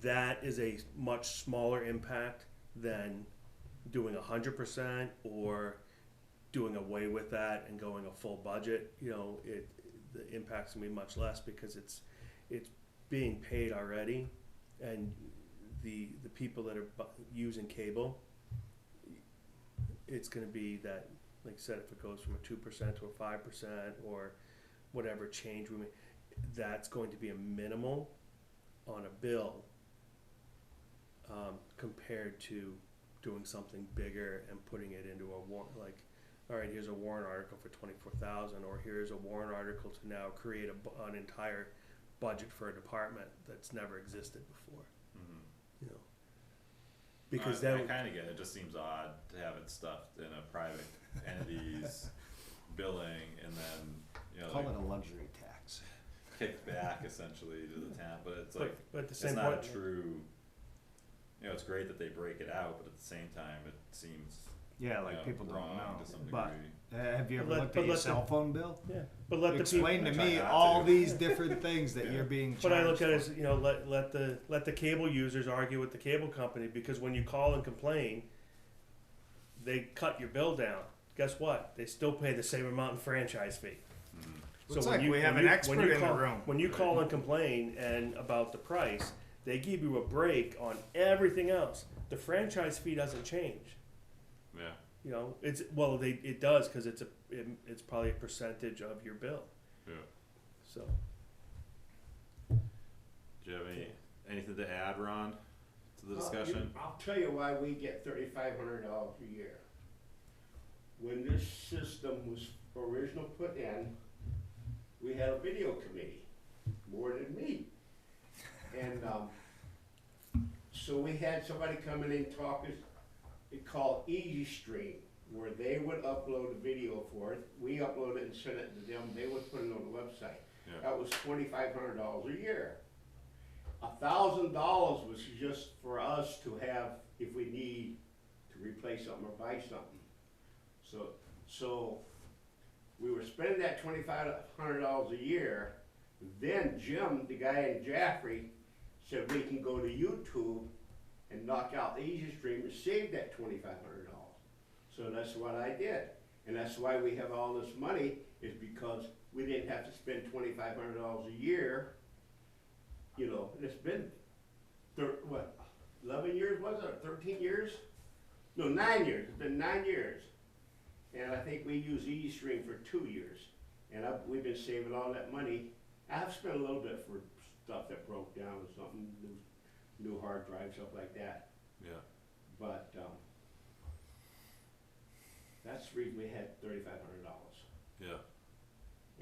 that is a much smaller impact than doing 100% or doing away with that and going a full budget. You know, the impact's gonna be much less because it's being paid already, and the people that are using cable, it's gonna be that, like I said, if it goes from a 2% to a 5% or whatever change we make, that's going to be a minimal on a bill, compared to doing something bigger and putting it into a warrant, like, all right, here's a warrant article for 24,000, or here's a warrant article to now create an entire budget for a department that's never existed before, mhm. you know? Because I that, kinda get it, it just seems odd to have it stuffed in a private entity's billing and then, you know, Call like it a luxury tax. kicked back essentially to the town, but it's like, but at the it's same not point, a true, you know, it's great that they break it out, but at the same time, it seems, Yeah, you like know, people don't wrong know. to some But degree. have you ever But let- looked but at your let the- cell phone bill? yeah, but let the people. Explain to I try me not all to. these different things that Yeah. you're being charged But I look at it for. as, you know, let the cable users argue with the cable company, because when you call and complain, they cut your bill down. Guess what? They still pay the same amount in franchise fee. Mhm. So Looks when like you- we have when an you- expert when you in the call- room. When you call and complain and about the price, they give you a break on everything else. The franchise fee doesn't change. Yeah, You know, it does, cause it's probably a percentage of your bill, yeah. so. Do you have anything to add, Ron, to the discussion? I'll tell you why we get $3,500 a year. When this system was originally put in, we had a video committee, more than me. And, so we had somebody come in and talk us, it called Easy Stream, where they would upload a video for it, we upload it and send it to them, they would put it on the website. Yeah. That was $2,500 a year. $1,000 was just for us to have, if we need to replace something or buy something. So we were spending that $2,500 a year. Then Jim, the guy in Jaffrey, said we can go to YouTube and knock out the Easy Stream and save that $2,500. So that's what I did. And that's why we have all this money, is because we didn't have to spend $2,500 a year. You know, it's been, 11 years was it, or 13 years? No, 9 years, it's been 9 years. And I think we used Easy Stream for 2 years. And we've been saving all that money. I've spent a little bit for stuff that broke down or something, new hard drive, stuff like that. Yeah. But, that's the reason we had $3,500. Yeah.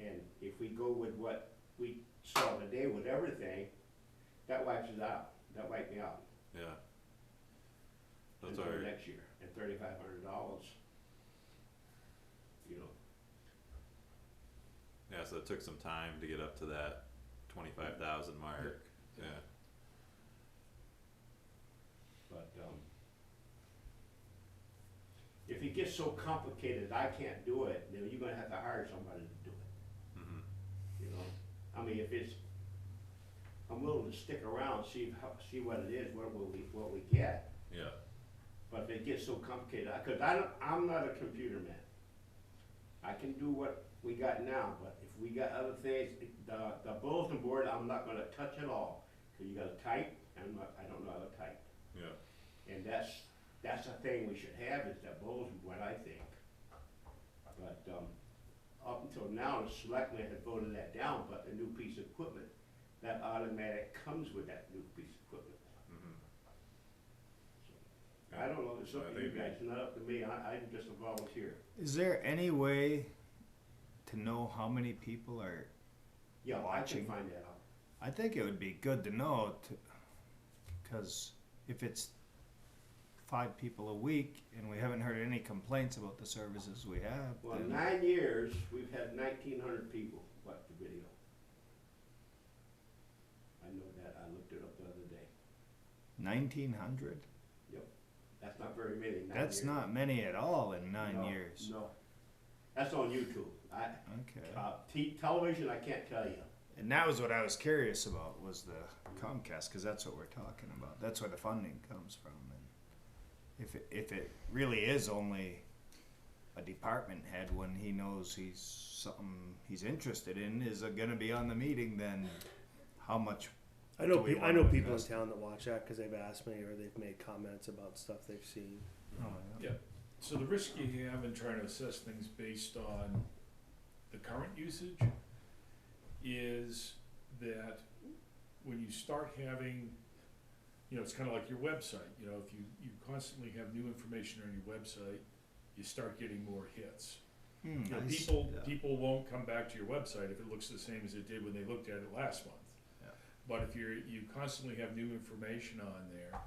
And if we go with what we saw today with everything, that wipes it out. That wiped me out. Yeah. That's until alright. next year, and $3,500, you know. Yeah, so it took some time to get up to that 25,000 mark. Yeah. But, if it gets so complicated, I can't do it, then you're gonna have to hire somebody to do it, Mhm. you know? I mean, if it's, I'm willing to stick around, see what it is, what we get. Yeah. But if it gets so complicated, cause I'm not a computer man. I can do what we got now, but if we got other things, the bulletin board, I'm not gonna touch at all. Cause you gotta type, I don't know how to type. Yeah. And that's a thing we should have, is that bulletin board, I think. But, up until now, the selectmen had voted that down, but the new piece of equipment, that automatic comes with that new piece of equipment. Mhm. I don't know, it's I up to think you we- guys, not up to me, I'm just a volunteer. Is there any way to know how many people are? Yeah, I Watching. can find that out. I think it would be good to know, because if it's 5 people a week and we haven't heard any complaints about the services we have, Well, then 9 years, we've had 1,900 people watch the video. I know that, I looked it up the other day. 1,900? That's not very many, 9 That's years. not many at all in 9 No, years. No, that's on YouTube. Okay. Television, I can't tell you. And that was what I was curious about, was the Comcast, because that's what we're talking about. That's where the funding comes from. And if it really is only a department head, when he knows something he's interested in is going to be on the meeting, then how much? I know, Do we I wanna know people in invest? town that watch that because they've asked me or they've made comments about stuff they've seen. Oh, Yeah, so the risk you have in trying to assess things based on the current usage is that when you start having, you know, it's kinda like your website, you know, if you constantly have new information on your website, you start getting more hits. You know, people won't come back to your website if it looks the same as it did when they looked at it last month. Yeah. But if you constantly have new information on there,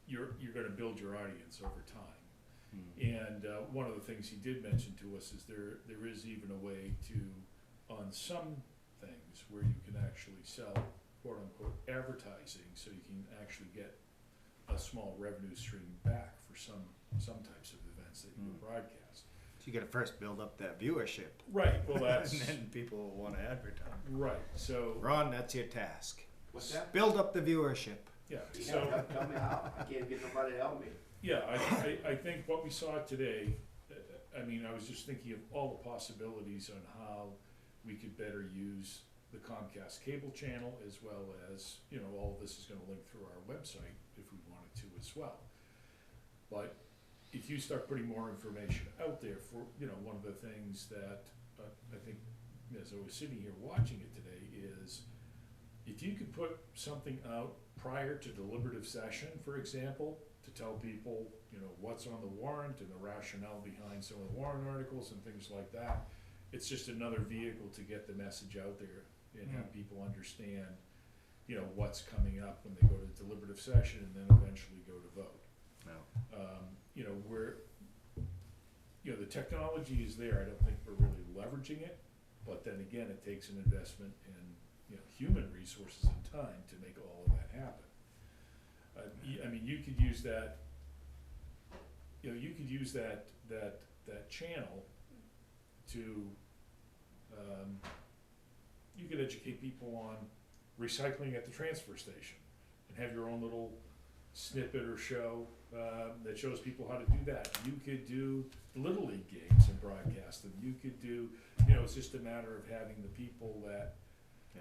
you're gonna build your audience over time. And one of the things he did mention to us is there is even a way to, on some things, where you can actually sell quote-unquote advertising, so you can actually get a small revenue stream back for some types of events that you broadcast. So you got to first build up that viewership. Right, well, that's, And then people will want to advertise. right, so, Ron, that's your task. What's that? Build up the viewership. yeah, You so. gotta tell me how. I can't get nobody to help me. Yeah, I think what we saw today, I mean, I was just thinking of all the possibilities on how we could better use the Comcast cable channel, as well as, you know, all of this is gonna link through our website if we wanted to as well. But if you start putting more information out there for, you know, one of the things that I think, as I was sitting here watching it today, is if you could put something out prior to deliberative session, for example, to tell people, you know, what's on the warrant and the rationale behind some of the warrant articles and things like that, it's just another vehicle to get the message out there and have people understand, you know, what's coming up when they go to deliberative session and then eventually go to vote. You know, you know, the technology is there, I don't think we're really leveraging it, but then again, it takes an investment in, you know, human resources and time to make all of that happen. I mean, you could use that, you know, you could use that channel to, you could educate people on recycling at the transfer station and have your own little snippet or show that shows people how to do that. You could do Little League games and broadcast them. You could do, you know, it's just a matter of having the people that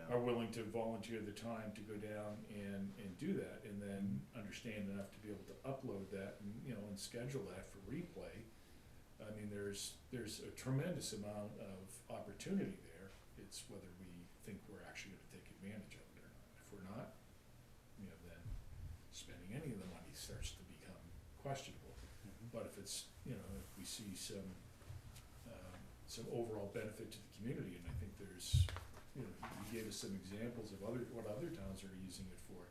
are willing to volunteer the time to go down and do that, and then understand enough to be able to upload that and, you know, and schedule that for replay. I mean, there's a tremendous amount of opportunity there. It's whether we think we're actually gonna take advantage of it or not. If we're not, you know, then spending any of the money starts to become questionable. But if it's, you know, if we see some overall benefit to the community, and I think there's, you know, you gave us some examples of what other towns are using it for.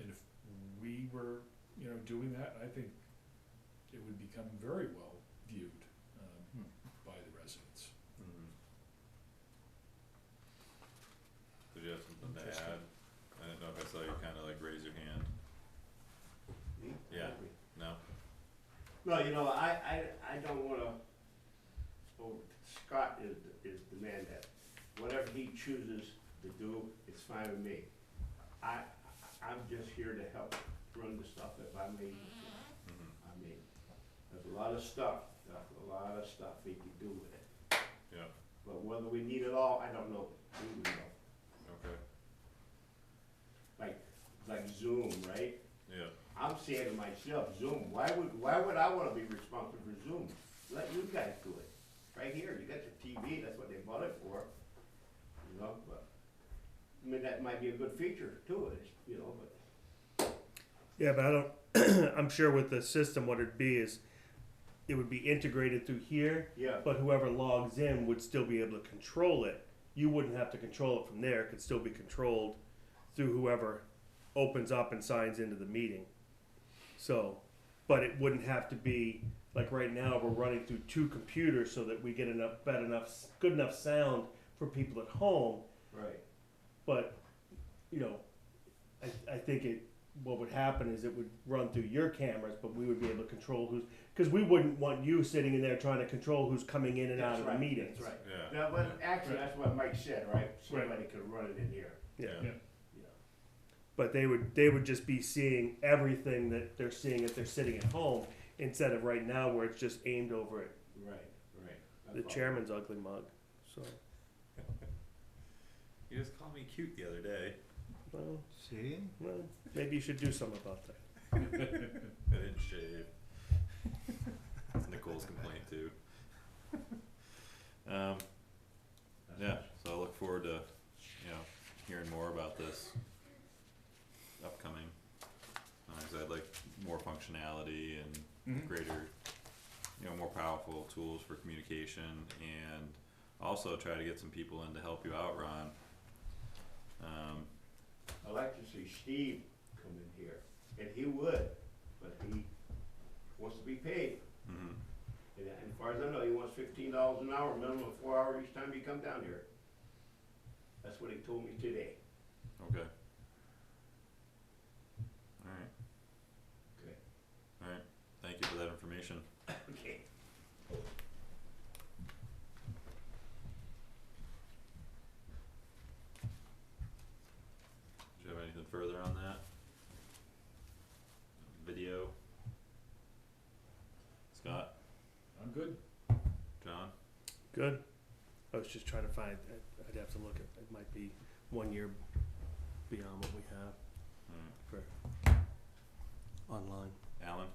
And if we were, you know, doing that, I think it would become very well viewed by the residents. Did you have something to add? I didn't know if I saw you kinda like raise your hand. Me? Yeah. No? No, you know, I don't wanna, Scott is the man that, whatever he chooses to do, it's fine with me. I'm just here to help run the stuff that I made. I mean, there's a lot of stuff we could do with it. Yeah. But whether we need it all, I don't know. We would know. Okay. Like Zoom, right? Yeah. I'm saying to myself, Zoom, why would I wanna be responsible for Zoom? Let you guys do it. Right here, you got your TV, that's what they bought it for, you know, but, I mean, that might be a good feature to it, you know, but. Yeah, but I don't, I'm sure with the system, what it'd be is, it would be integrated through here, Yeah, but whoever logs in would still be able to control it. You wouldn't have to control it from there, it could still be controlled through whoever opens up and signs into the meeting. So, but it wouldn't have to be, like right now, we're running through 2 computers so that we get good enough sound for people at home. right, But, you know, I think what would happen is it would run through your cameras, but we would be able to control who's, because we wouldn't want you sitting in there trying to control who's coming in and out that's of right, the meetings. that's right. Yeah. Now, but actually, that's what Mike said, right? Somebody could run it in here, Yeah. Yeah. yeah. But they would just be seeing everything that they're seeing if they're sitting at home, instead of right now where it's just aimed over at Right. the chairman's ugly mug. So, You just called me cute the other day. well, See? maybe you should do something about that. I didn't shave. That's Nicole's complaint too. Yeah, so I look forward to, you know, hearing more about this upcoming. Cause I'd like more functionality and greater, you know, more powerful tools for communication, and also try to get some people in to help you out, Ron. I'd like to see Steve come in here, and he would, but he wants to be paid. Mhm. And as far as I know, he wants $15 an hour, minimum of 4 hours each time you come down here. That's what he told me today. Okay. Alright. Okay. Alright, thank you for that information. Okay. Do you have anything further on that? Video? Scott? I'm good. John? Good. I was just trying to find. I'd have to look at. It might be 1 year beyond what we have Alright. for online. Alan?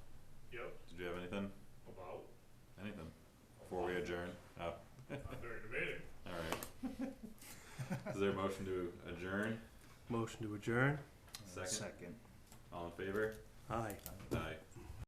Yep, Did you have anything? about, Anything? Before we adjourn? Oh, during the meeting. alright. Is there a motion to adjourn? Motion to adjourn? Second, Second. all in favor? Aye.